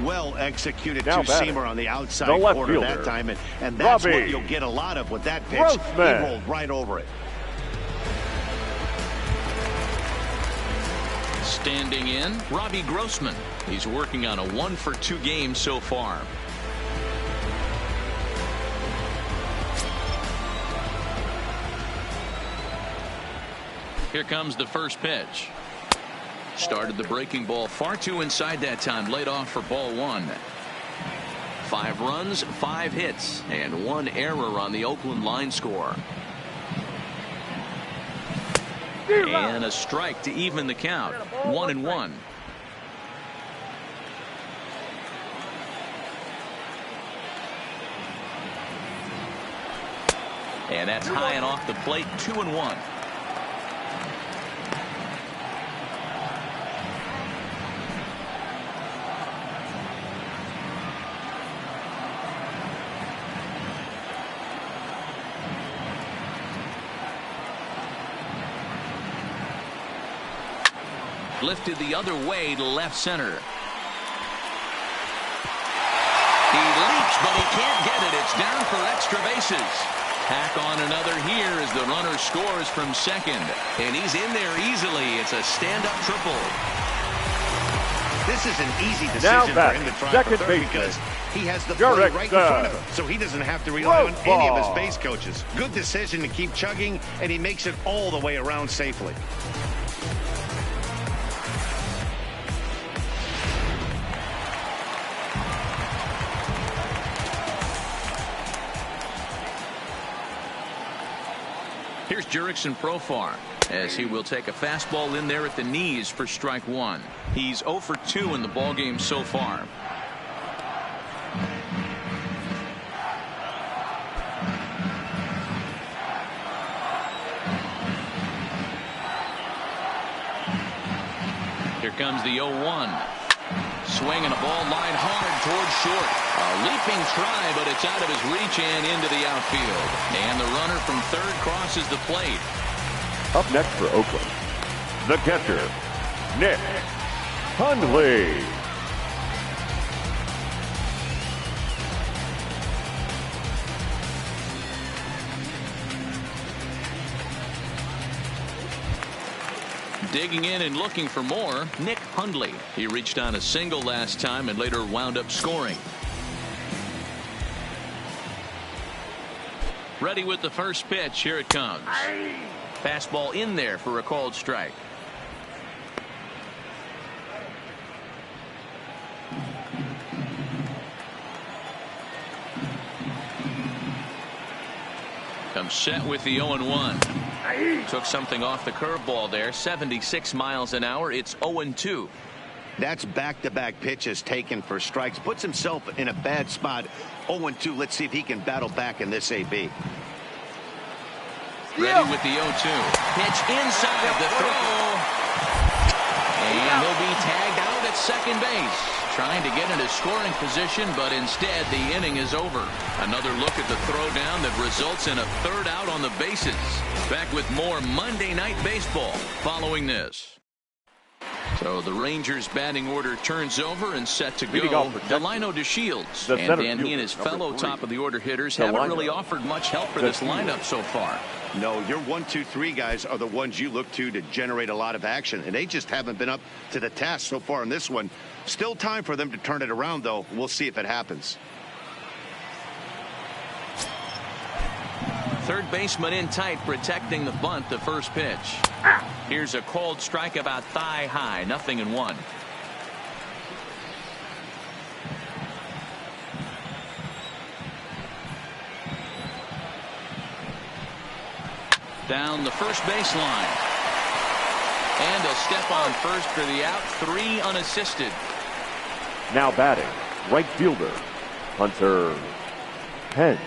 Well executed Now two-seamer on the outside the left corner fielder, that time, and that's Robbie what you'll get a lot of with that pitch. Grossman. He rolled right over it. Standing in, Robbie Grossman. He's working on a 1-for-2 game so far. Here comes the first pitch. Started the breaking ball far too inside that time. Laid off for ball 1. 5 runs, 5 hits, and 1 error on the Oakland line score. And a strike to even the count. 1-1. And that's high and off the plate. 2-1. Lifted the other way to left center. He leaps, but he can't get it. It's down for extra bases. Tack on another here as the runner scores from second. And he's in there easily. It's a stand-up triple. This is an easy decision for him to try for third because he has the play right in front of him, so he doesn't have to rely on any of his base coaches. Good decision to keep chugging, and he makes it all the way around safely. Here's Jurickson Profar as he will take a fastball in there at the knees for strike one. He's 0 for 2 in the ballgame so far. Here comes the 0-1. Swinging a ball line hard towards short. A leaping try, but it's out of his reach and into the outfield. And the runner from third crosses the plate. Up next for Oakland, the catcher, Nick Hundley. Digging in and looking for more, Nick Hundley. He reached on a single last time and later wound up scoring. Ready with the first pitch. Here it comes. Fastball in there for a called strike. Comes set with the 0-1. Took something off the curveball there. 76 miles an hour. It's 0-2. That's back-to-back pitches taken for strikes. Puts himself in a bad spot. 0-2. Let's see if he can battle back in this AB. Ready with the 0-2. Pitch inside the throw. And he'll be tagged out at second base. Trying to get into scoring position, but instead the inning is over. Another look at the throwdown that results in a third out on the bases. Back with more Monday Night Baseball following this. So the Rangers batting order turns over and set to go. Delino DeShields. And Dan, he and his fellow top of the order hitters haven't really offered much help for this lineup so far. No, your 1, 2, 3 guys are the ones you look to generate a lot of action, and they just haven't been up to the task so far in this one. Still time for them to turn it around, though. We'll see if it happens. Third baseman in tight, protecting the bunt. The first pitch. Here's a called strike about thigh high. 0-1. Down the first baseline. And a step on first for the out. 3 unassisted. Now batting, right fielder, Hunter Pence.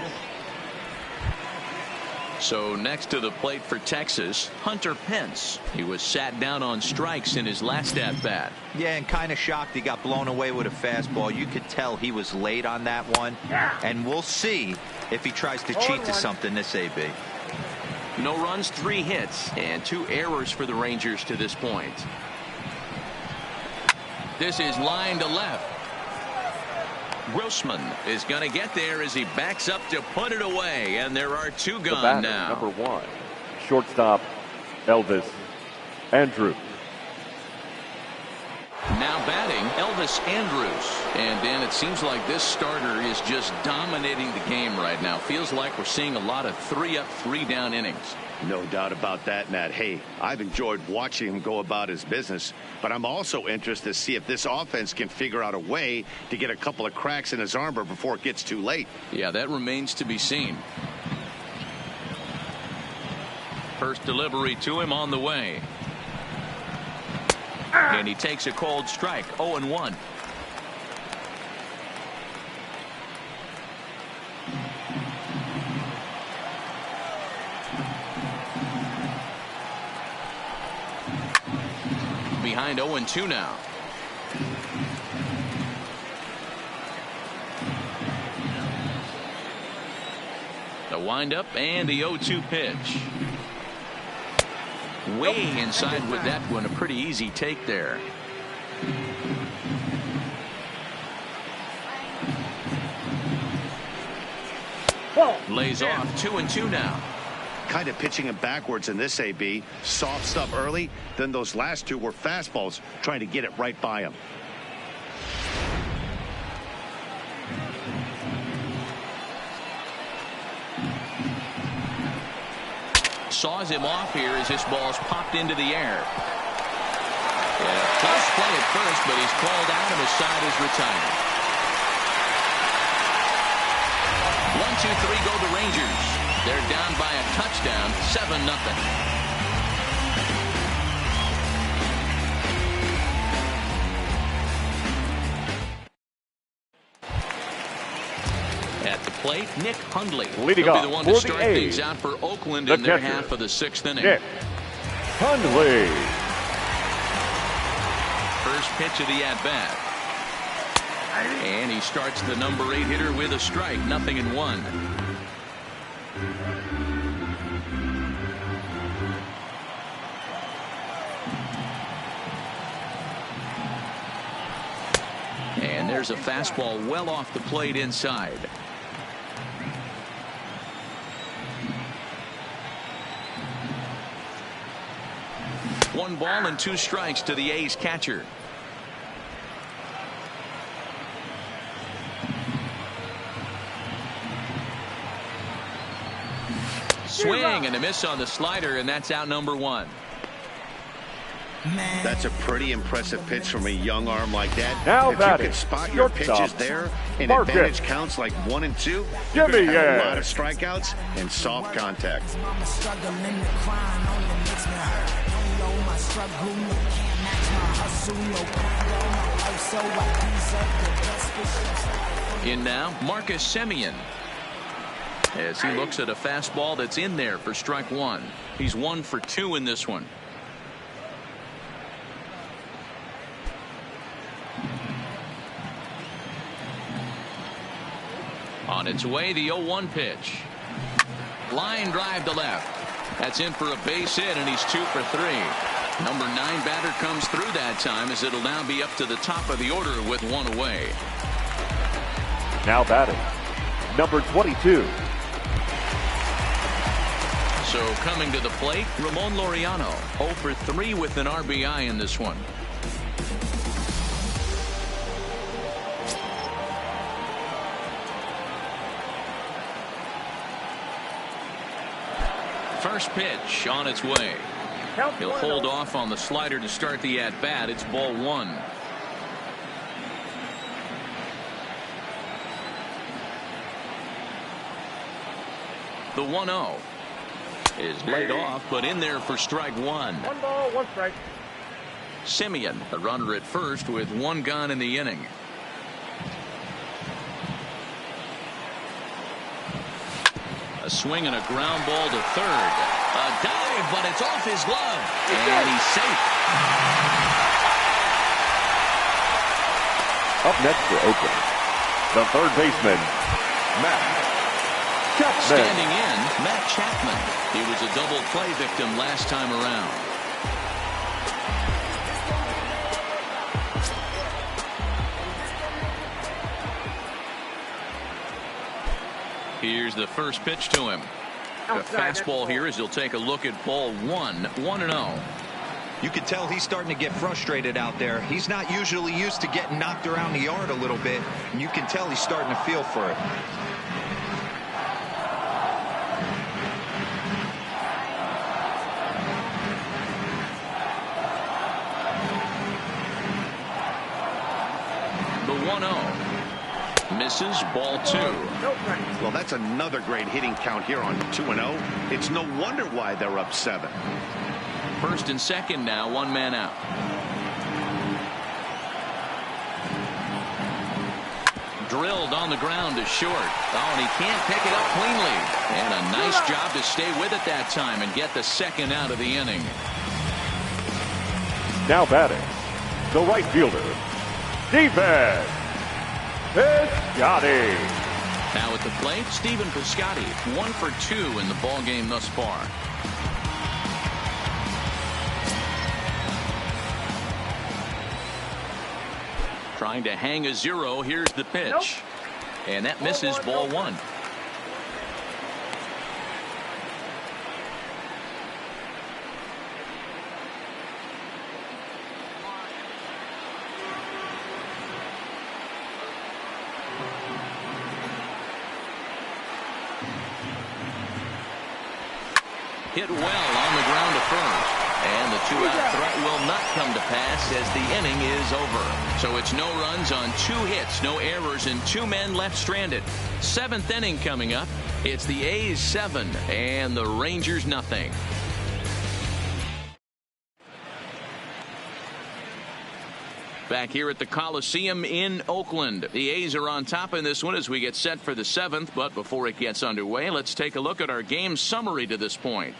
So next to the plate for Texas, Hunter Pence. He was sat down on strikes in his last at-bat. Yeah, and kind of shocked he got blown away with a fastball. You could tell he was late on that one. And we'll see if he tries to cheat to something this AB. No runs, 3 hits, and 2 errors for the Rangers to this point. This is line to left. Grossman is going to get there as he backs up to put it away, and there are 2 gone now. Number 1, shortstop Elvis Andrus. Now batting, Elvis Andrus. And Dan, it seems like this starter is just dominating the game right now. Feels like we're seeing a lot of 3-up, 3-down innings. No doubt about that, Matt. Hey, I've enjoyed watching him go about his business, but I'm also interested to see if this offense can figure out a way to get a couple of cracks in his armor before it gets too late. Yeah, that remains to be seen. First delivery to him on the way. And he takes a called strike. 0-1. Behind 0-2 now. The windup and the 0-2 pitch. Way inside with that one. A pretty easy take there. Lays off 2-2 now. Kind of pitching him backwards in this AB. Soft stuff early. Then those last two were fastballs, trying to get it right by him. Saws him off here as this ball's popped into the air. Yeah, close play at first, but he's called out and his side is retired. 1-2-3 go the Rangers. They're down by a touchdown, 7-0. At the plate, Nick Hundley. Leading He'll off be the one for to the start A's, things out for Oakland the in their catcher, half of the 6th inning. Nick Hundley. First pitch of the at-bat. And he starts the number 8 hitter with a strike, 0-1. And there's a fastball well off the plate inside. One ball and 2 strikes to the A's catcher. Swing and a miss on the slider, and that's out number 1. That's a pretty impressive pitch from a young arm like that. Now if batting, you can spot your pitches shortstop, there, and Marcus. advantage counts like 1 and 2, you're Jimmy, going to have yeah. a lot of strikeouts and soft contact. In now, Marcus Semien. As he looks at a fastball that's in there for strike 1. He's 1 for 2 in this one. On its way, the 0-1 pitch. Line drive to left. That's in for a base hit, and he's 2 for 3. Number 9 batter comes through that time, as it'll now be up to the top of the order with 1 away. Now batting, number 22. So coming to the plate, Ramon Laureano, 0 for 3 with an RBI in this one. First pitch on its way. He'll hold off on the slider to start the at-bat. It's ball 1. The 1-0 is laid off, but in there for strike 1. 1 ball, 1 strike. Semien, the runner at first with 1 gone in the inning. A swing and a ground ball to third. A dive, but it's off his glove. And he's safe. Up next for Oakland, the third baseman, Matt Chapman. Standing in, Matt Chapman. He was a double play victim last time around. Here's the first pitch to him. A fastball here as he'll take a look at ball 1, 1-0. You can tell he's starting to get frustrated out there. He's not usually used to getting knocked around the yard a little bit, and you can tell he's starting to feel for it. The 1-0. Misses, ball 2. Well, that's another great hitting count here on 2-0. It's no wonder why they're up 7. First and second now, 1 man out. Drilled on the ground to short. Oh, and he can't pick it up cleanly. And a nice job to stay with it that time and get the second out of the inning. Now batting, the right fielder, Stephen Piscotty. Now at the plate, Stephen Piscotty, 1 for 2 in the ball game thus far. Trying to hang a 0. Here's the pitch. And that misses ball 1. Hit well on the ground to first. And the 2-out threat will not come to pass as the inning is over. So it's no runs on 2 hits, no errors, and 2 men left stranded. 7th inning coming up. It's the A's 7 and the Rangers nothing. Back here at the Coliseum in Oakland. The A's are on top in this one as we get set for the 7th. But before it gets underway, let's take a look at our game summary to this point.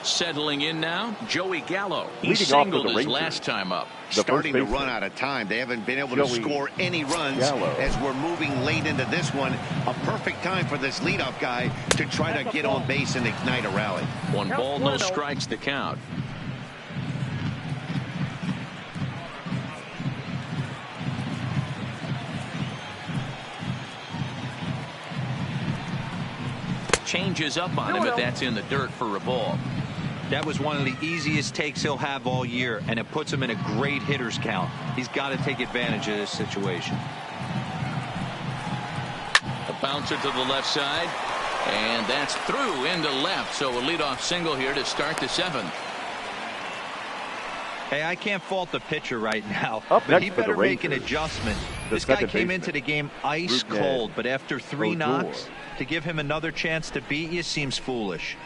Settling in now, Joey Gallo. He singled his last time up. Starting to run out of time. They haven't been able to score any runs as we're moving late into this one. A perfect time for this leadoff guy to try to get on base and ignite a rally. 1 ball, no strikes the count. Changes up on him, but that's in the dirt for a ball. That was one of the easiest takes he'll have all year, and it puts him in a great hitter's count. He's got to take advantage of this situation. A bouncer to the left side, and that's through into left. So a leadoff single here to start the 7th. Hey, I can't fault the pitcher right now, but he better make an adjustment. This guy came into the game ice cold, but after 3 knocks, to give him another chance to beat you seems foolish.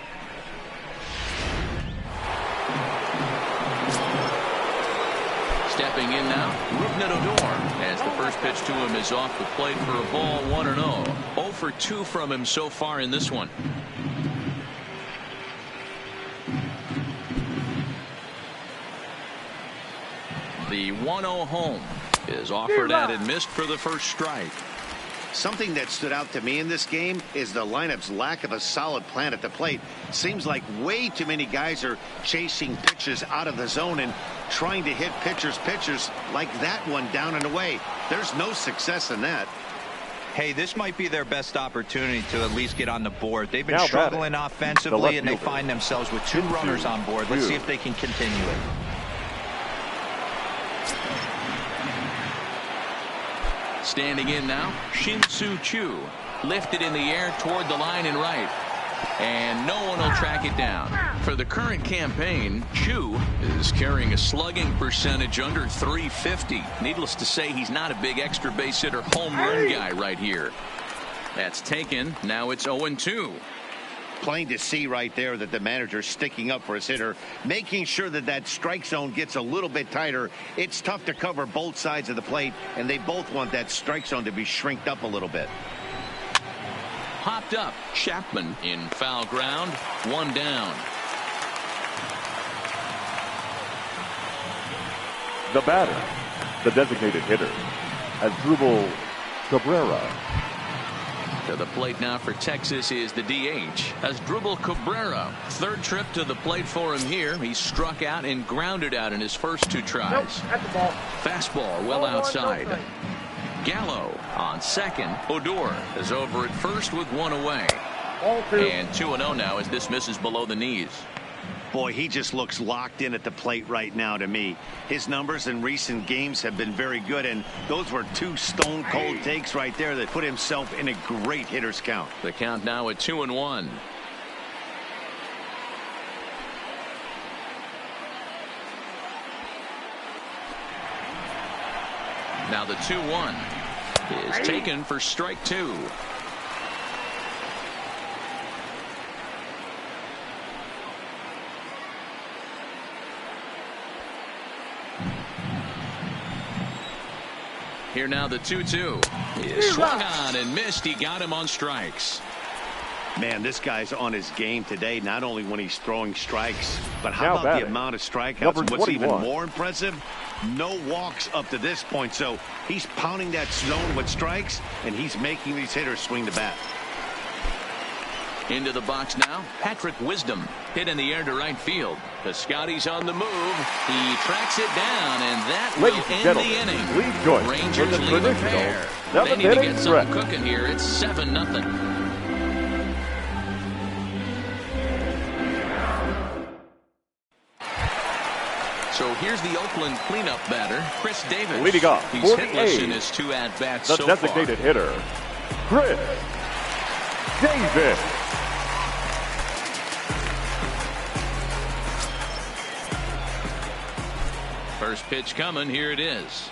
Stepping in now, Odor, as the first pitch to him is off the plate for a ball, 1-0. 0 for 2 from him so far in this one. The 1-0 home is offered at and missed for the first strike. Something that stood out to me in this game is the lineup's lack of a solid plan at the plate. Seems like way too many guys are chasing pitches out of the zone and trying to hit pitchers like that one down and away. There's no success in that. Hey, this might be their best opportunity to at least get on the board. They've been struggling offensively, and they find themselves with 2 runners on board. Let's see if they can continue it. Standing in now, Shin-Soo Choo. Lifted in the air toward the line and right. And no one will track it down. For the current campaign, Choo is carrying a slugging percentage under .350. Needless to say, he's not a big extra base hitter home run guy right here. That's taken. Now it's 0-2. Plain to see right there that the manager's sticking up for his hitter, making sure that that strike zone gets a little bit tighter. It's tough to cover both sides of the plate, and they both want that strike zone to be shrinked up a little bit. Popped up. Chapman in foul ground. 1 down. The batter, the designated hitter, Asdrubal Cabrera. To the plate now for Texas is the DH, Asdrubal Cabrera. 3rd trip to the plate for him here. He struck out and grounded out in his first 2 tries. Fastball well outside. Gallo on second. Odor is over at first with 1 away. And 2-0 now as this misses below the knees. Boy, he just looks locked in at the plate right now to me. His numbers in recent games have been very good, and those were 2 stone-cold takes right there that put himself in a great hitter's count. The count now at 2-1. Now the 2-1 is taken for strike 2. Here now the 2-2 is swung on and missed. He got him on strikes. Man, this guy's on his game today, not only when he's throwing strikes, but how about the amount of strikeouts? And what's even more impressive, no walks up to this point. So he's pounding that zone with strikes, and he's making these hitters swing the bat. Into the box now, Patrick Wisdom. Hit in the air to right field. Piscotty's on the move. He tracks it down, and that will end the inning. Please join Rangers lead a pair. They need to get something cooking here. It's 7-0. So here's the Oakland cleanup batter, Chris Davis. Leading off, He's hitless in his 2 at-bats so far. The designated hitter, Chris Davis. First pitch coming. Here it is.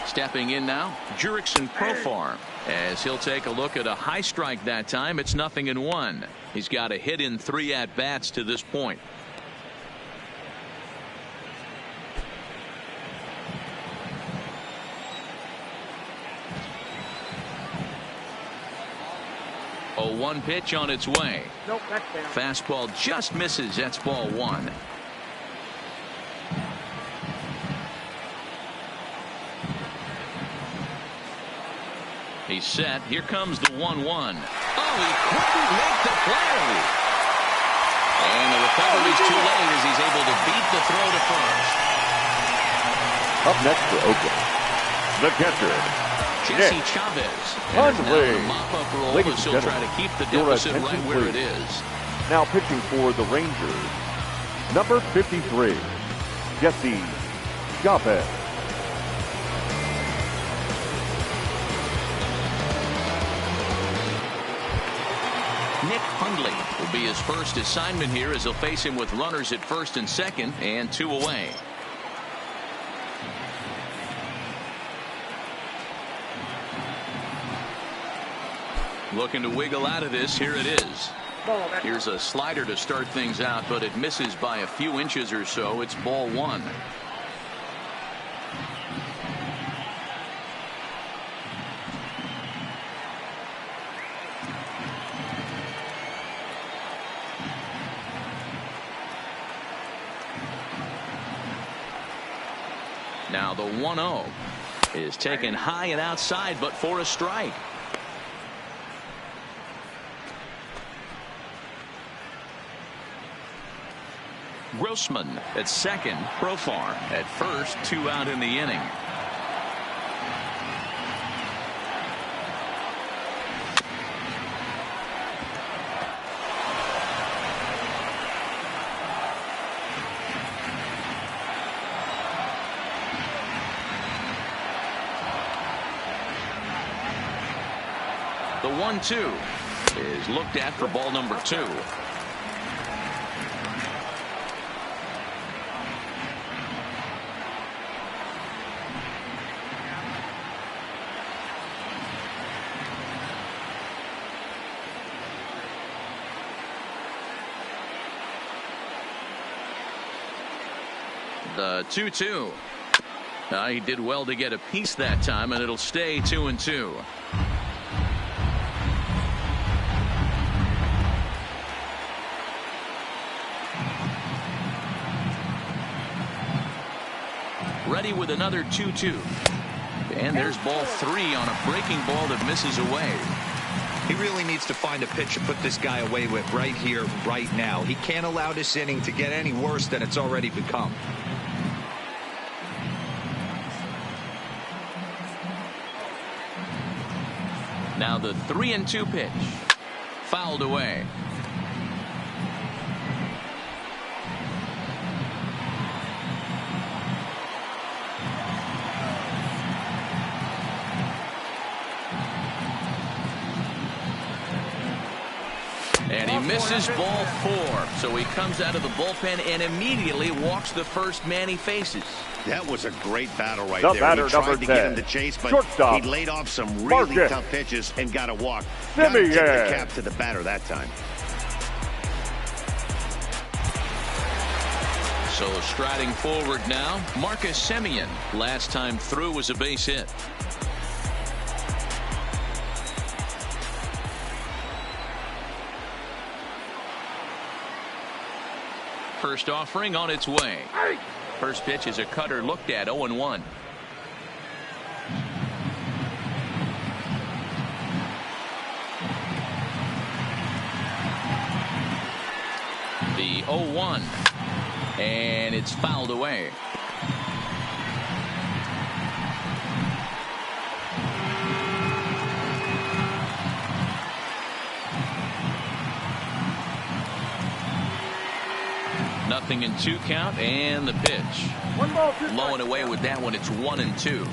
Stepping in now, Jurickson Profar, as he'll take a look at a high strike that time. It's 0-1. He's got a hit in 3 at-bats to this point. A 1 pitch on its way. Nope, that's down. Fastball just misses. That's ball 1. He's set. Here comes the 1-1. Oh, he couldn't make the play. And the recovery's too late as he's able to beat the throw to first. Up next for Oakland, the catcher, Jesse Chavez. And now the mop-up role as he'll try to keep the deficit right where it is. Now pitching for the Rangers, number 53, Jesse Chavez. Nick Hundley will be his first assignment here as he'll face him with runners at first and second and 2 away. Looking to wiggle out of this. Here it is. Here's a slider to start things out, but it misses by a few inches or so. It's ball 1. Now the 1-0 is taken high and outside, but for a strike. Grossman at second, Profar at first, 2 out in the inning. The 1-2 is looked at for ball number 2. The 2-2. He did well to get a piece that time, and it'll stay 2-2. Ready with another 2-2. And there's ball 3 on a breaking ball that misses away. He really needs to find a pitch to put this guy away with right here, right now. He can't allow this inning to get any worse than it's already become. Now the 3-2 pitch. Fouled away. And he misses ball 4. So he comes out of the bullpen and immediately walks the first man he faces. That was a great battle right The there. batter, He tried number to get 10, him to chase, but shortstop, he laid off some really Marcus tough pitches and got a walk. Got to tip the cap to the batter that time. So striding forward now, Marcus Semien. Last time through was a base hit. First offering on its way. First pitch is a cutter looked at, 0-1. The 0-1. And it's fouled away. Nothing in 2 count, and the pitch. 1 ball, 2 Low and away with that one. It's 1-2.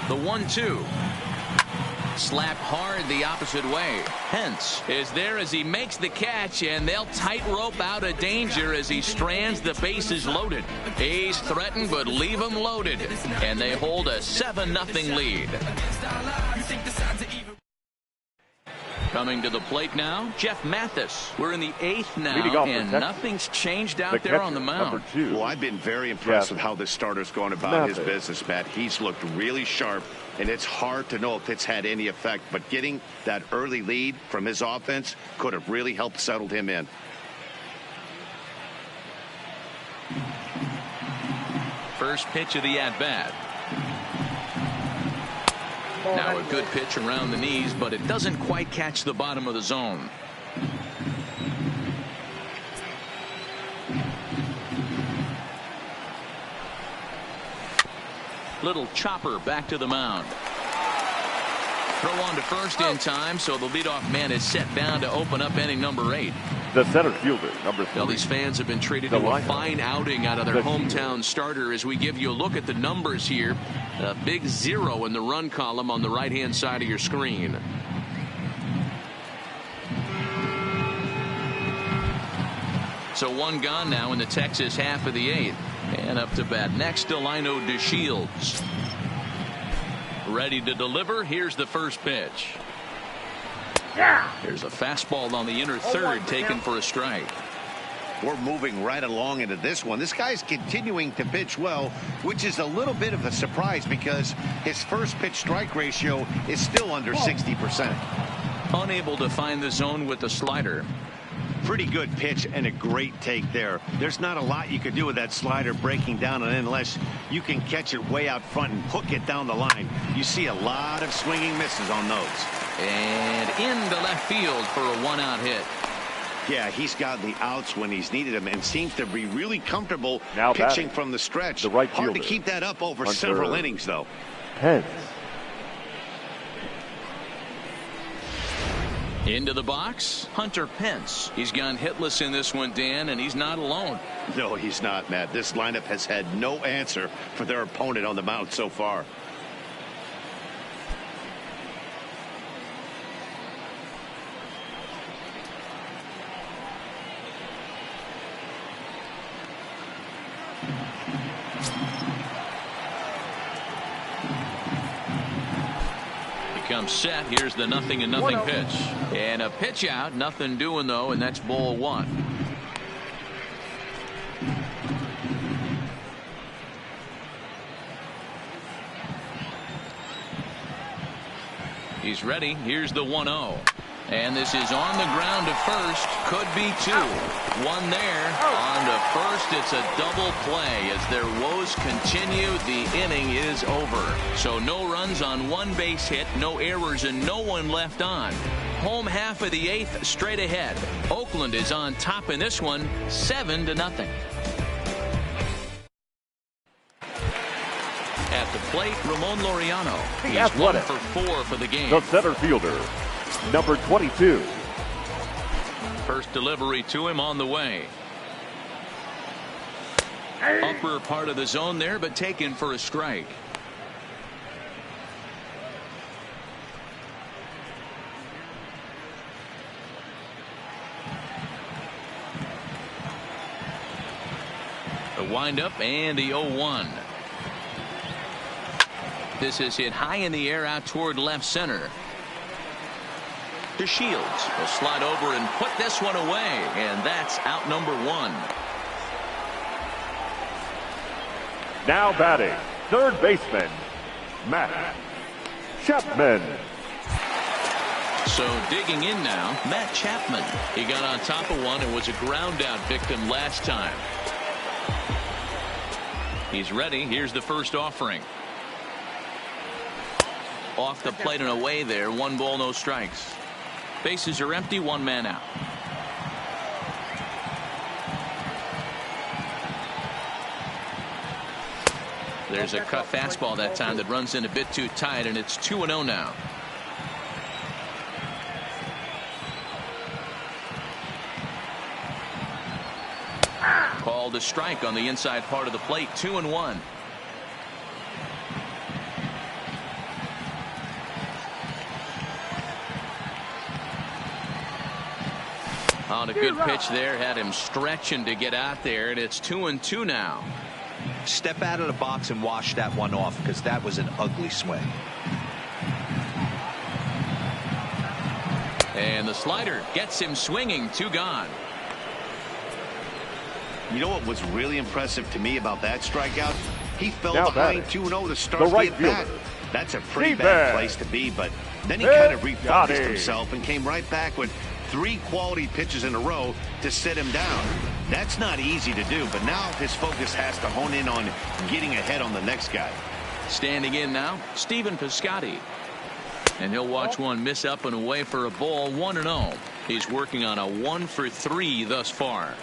The 1-2. Slapped hard the opposite way. Hence is there as he makes the catch, and they'll tightrope out of danger as he strands the bases loaded. He's threatened, but leave him loaded, and they hold a 7-0 lead. Coming to the plate now, Jeff Mathis. We're in the 8th now, and nothing's changed out there on the mound. Well, I've been very impressed with how this starter's going about his business, Matt. He's looked really sharp, and it's hard to know if it's had any effect, but getting that early lead from his offense could have really helped settle him in. First pitch of the at-bat. Now a good pitch around the knees, but it doesn't quite catch the bottom of the zone. Little chopper back to the mound. Throw on to first in time, so the leadoff man is set down to open up inning number 8. The center fielder, number 3. Well, these fans have been treated to a fine outing out of their hometown starter as we give you a look at the numbers here. A big 0 in the run column on the right-hand side of your screen. So one gone now in the Texas half of the 8th. And up to bat next, Delino DeShields. Ready to deliver. Here's the first pitch. There's a fastball on the inner third taken for a strike. We're moving right along into this one. This guy's continuing to pitch well, which is a little bit of a surprise because his first pitch strike ratio is still under 60%. Unable to find the zone with the slider. Pretty good pitch and a great take there. There's not a lot you can do with that slider breaking down and unless you can catch it way out front and hook it down the line. You see a lot of swinging misses on those. And into left field for a 1-out hit. Yeah, he's gotten the outs when he's needed them and seems to be really comfortable pitching from the stretch. The right Hard to keep that up over several innings, though. Pence. Into the box, Hunter Pence. He's gone hitless in this one, Dan, and he's not alone. No, he's not, Matt. This lineup has had no answer for their opponent on the mound so far. Comes set. Here's the 0-0 pitch. And a pitch out. Nothing doing, though, and that's ball 1. He's ready. Here's the 1-0. And this is on the ground to first. Could be 2. One there. On to first. It's a double play. As their woes continue, the inning is over. So no runs on one base hit, no errors, and no one left on. Home half of the 8th straight ahead. Oakland is on top in this one, 7-0. At the plate, Ramon Laureano. He's 1 for 4 for the game. The center fielder, number 22. First delivery to him on the way. Upper part of the zone there, but taken for a strike. The windup and the 0-1. This is hit high in the air out toward left center. DeShields will slide over and put this one away, and that's out number 1. Now batting, third baseman, Matt Chapman. So digging in now, Matt Chapman. He got on top of one and was a ground out victim last time. He's ready. Here's the first offering. Off the plate and away there. 1 ball, no strikes. Bases are empty. 1 man out. There's a cut fastball that time that runs in a bit too tight, and it's 2-0 now. Called a strike on the inside part of the plate. 2-1. On a good pitch there, had him stretching to get out there, and it's 2-2 now. Step out of the box and wash that one off, because that was an ugly swing. And the slider gets him swinging. 2 gone. You know what was really impressive to me about that strikeout? He fell Now behind batting, 2-0 to start the right at bat. fielder, That's a pretty Steve bad Bass. place to be, but then he kind of refocused Got it. himself and came right back with 3 quality pitches in a row to sit him down. That's not easy to do, but now his focus has to hone in on getting ahead on the next guy. Standing in now, Stephen Piscotty. And he'll watch one miss up and away for a ball. 1-0. He's working on a 1 for 3 thus far.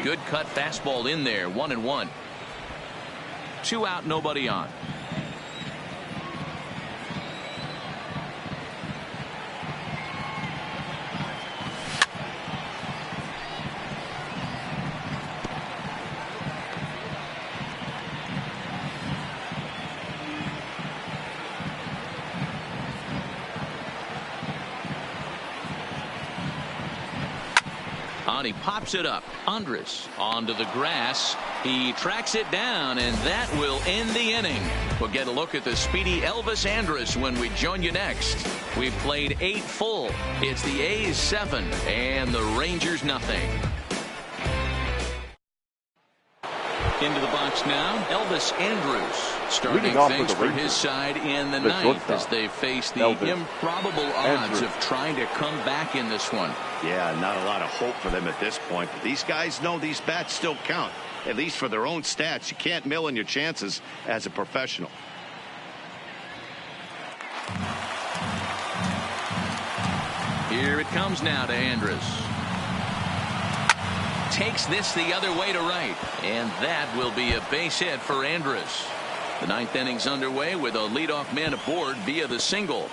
Good cut fastball in there. 1-1. 2 out, nobody on. He pops it up. Andres onto the grass. He tracks it down, and that will end the inning. We'll get a look at the speedy Elvis Andres when we join you next. We've played 8 full. It's the A's 7 and the Rangers nothing. Into the box now, Elvis Andrus starting things for his side in the ninth as they face the improbable odds of trying to come back in this one. Yeah, not a lot of hope for them at this point, but these guys know these bats still count, at least for their own stats. You can't mill in your chances as a professional. Here it comes now to Andrus. Takes this the other way to right, and that will be a base hit for Andrus. The 9th inning's underway with a leadoff man aboard via the single.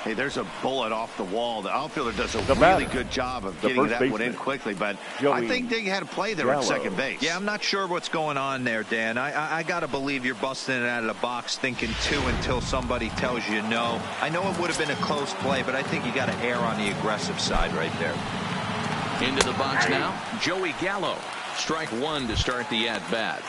Hey, there's a bullet off the wall. The outfielder does a really good job of getting that one in quickly, but I think they had a play there at second base. Yeah, I'm not sure what's going on there, Dan. I got to believe you're busting it out of the box thinking 2 until somebody tells you no. I know it would have been a close play, but I think you got to err on the aggressive side right there. Into the box now, Joey Gallo. Strike 1 to start the at-bat.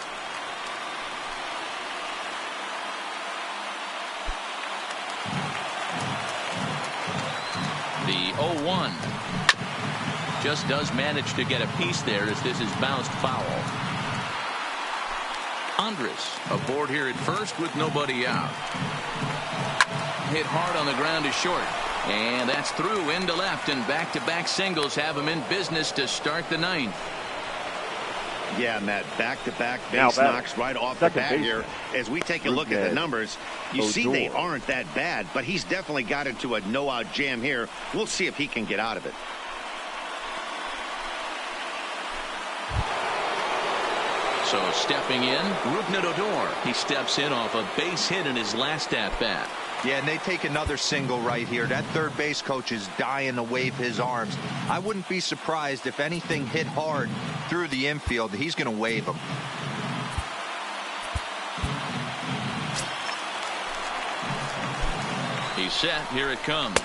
The 0-1. Just does manage to get a piece there as this is bounced foul. Andres aboard here at first with nobody out. Hit hard on the ground to short. And that's through into left, and back-to-back singles have him in business to start the 9th. Yeah, Matt, back-to-back base knocks right off the bat here. As we take a look at the numbers, you see they aren't that bad, but he's definitely got into a no-out jam here. We'll see if he can get out of it. So stepping in, Rougned Odor. He steps in off a base hit in his last at-bat. Yeah, and they take another single right here. That third base coach is dying to wave his arms. I wouldn't be surprised if anything hit hard through the infield. He's going to wave them. He's set. Here it comes.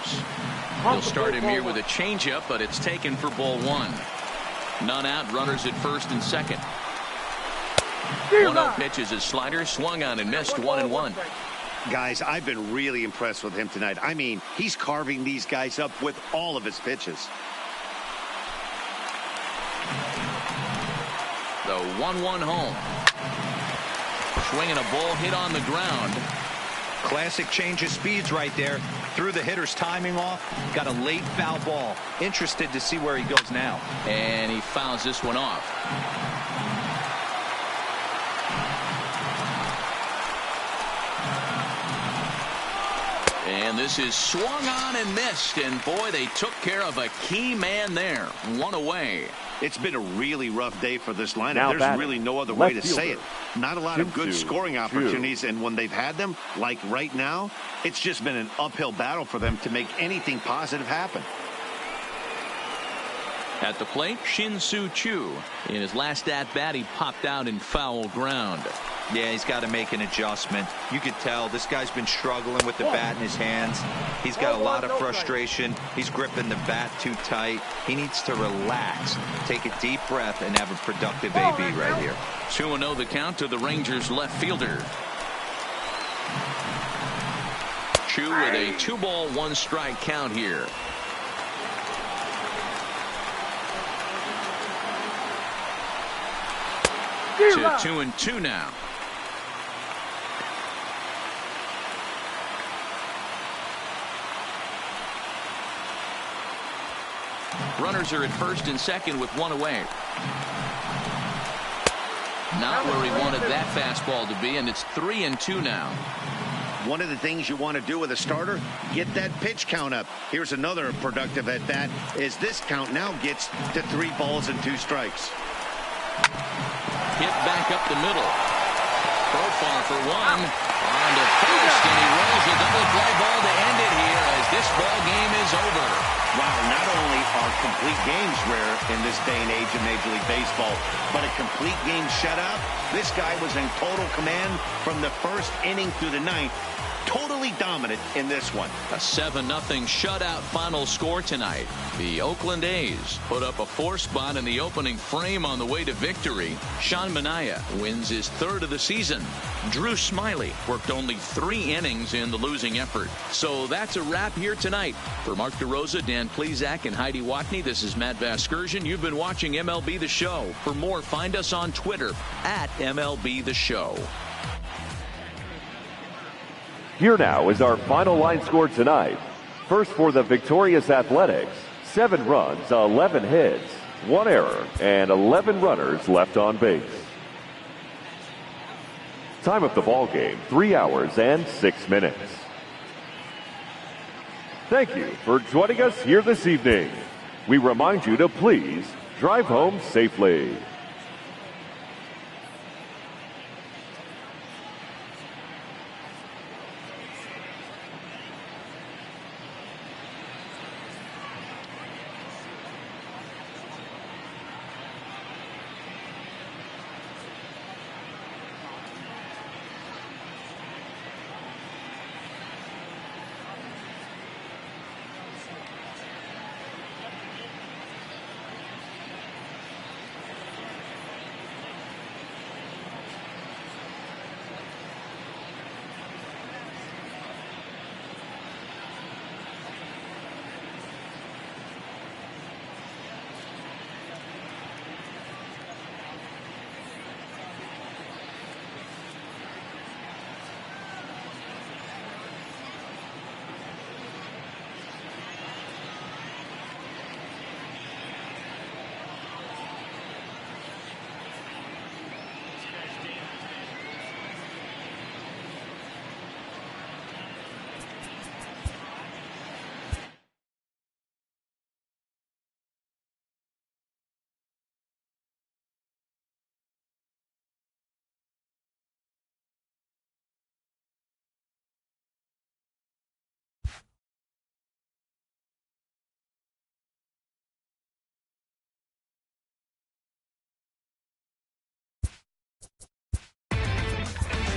He'll start him here with a changeup, but it's taken for ball 1. None out. Runners at first and second. 1-0 pitch is his slider. Swung on and missed. 1-1. Guys, I've been really impressed with him tonight. I mean, he's carving these guys up with all of his pitches. The 1-1 home. Swinging a ball hit on the ground. Classic change of speeds right there. Threw the hitter's timing off. Got a late foul ball. Interested to see where he goes now. And he fouls this one off. And this is swung on and missed. And boy, they took care of a key man there. 1 away. It's been a really rough day for this lineup. There's really no other way to say it. Not a lot of good scoring opportunities, and when they've had them, like right now, it's just been an uphill battle for them to make anything positive happen. At the plate, Shin-Soo Choo. In his last at-bat, he popped out in foul ground. Yeah, he's got to make an adjustment. You could tell this guy's been struggling with the bat in his hands. He's got a lot of frustration. He's gripping the bat too tight. He needs to relax, take a deep breath, and have a productive AB right here. 2-0 the count to the Rangers left fielder. Chu with a 2-ball, 1-strike count here. To 2-2 now. Runners are at first and second with one away. Not where he wanted that fastball to be, and it's 3-2 now. One of the things you want to do with a starter, get that pitch count up. Here's another productive at bat, as this count now gets to 3 balls and 2 strikes. Hit back up the middle. Profile for one. On to first, and he rolls a double play ball to end it here as this ball game is over. Wow, not only are complete games rare in this day and age of Major League Baseball, but a complete game shutout. This guy was in total command from the first inning through the ninth. Totally dominant in this one. A 7-0 shutout final score tonight. The Oakland A's put up a 4 spot in the opening frame on the way to victory. Sean Manaea wins his 3rd of the season. Drew Smyly worked only 3 innings in the losing effort. So that's a wrap here tonight. For Mark DeRosa, Dan Plesac, and Heidi Watney, this is Matt Vasgersian. You've been watching MLB The Show. For more, find us on Twitter at MLB The Show. Here now is our final line score tonight. First for the victorious Athletics, 7 runs, 11 hits, 1 error, and 11 runners left on base. Time of the ball game, 3 hours and 6 minutes. Thank you for joining us here this evening. We remind you to please drive home safely.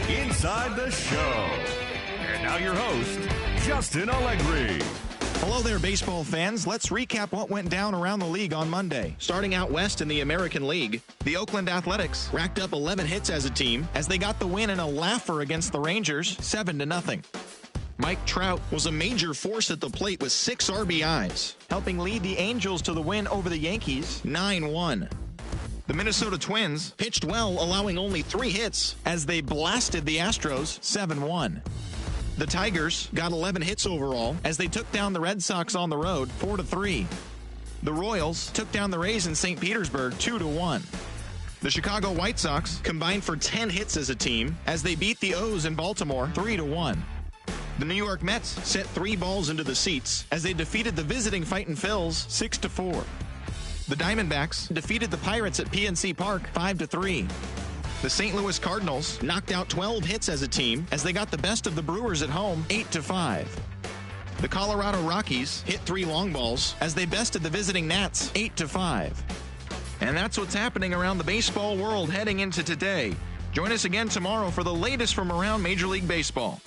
Inside the Show. And now your host, Justin Allegri. Hello there, baseball fans. Let's recap what went down around the league on Monday. Starting out west in the American League, the Oakland Athletics racked up 11 hits as a team as they got the win in a laugher against the Rangers, 7-0. Mike Trout was a major force at the plate with 6 RBIs, helping lead the Angels to the win over the Yankees, 9-1. The Minnesota Twins pitched well, allowing only 3 hits as they blasted the Astros 7-1. The Tigers got 11 hits overall as they took down the Red Sox on the road 4-3. The Royals took down the Rays in St. Petersburg 2-1. The Chicago White Sox combined for 10 hits as a team as they beat the O's in Baltimore 3-1. The New York Mets sent 3 balls into the seats as they defeated the visiting Fightin' Phils 6-4. The Diamondbacks defeated the Pirates at PNC Park 5-3. The St. Louis Cardinals knocked out 12 hits as a team as they got the best of the Brewers at home 8-5. The Colorado Rockies hit 3 long balls as they bested the visiting Nats 8-5. And that's what's happening around the baseball world heading into today. Join us again tomorrow for the latest from around Major League Baseball.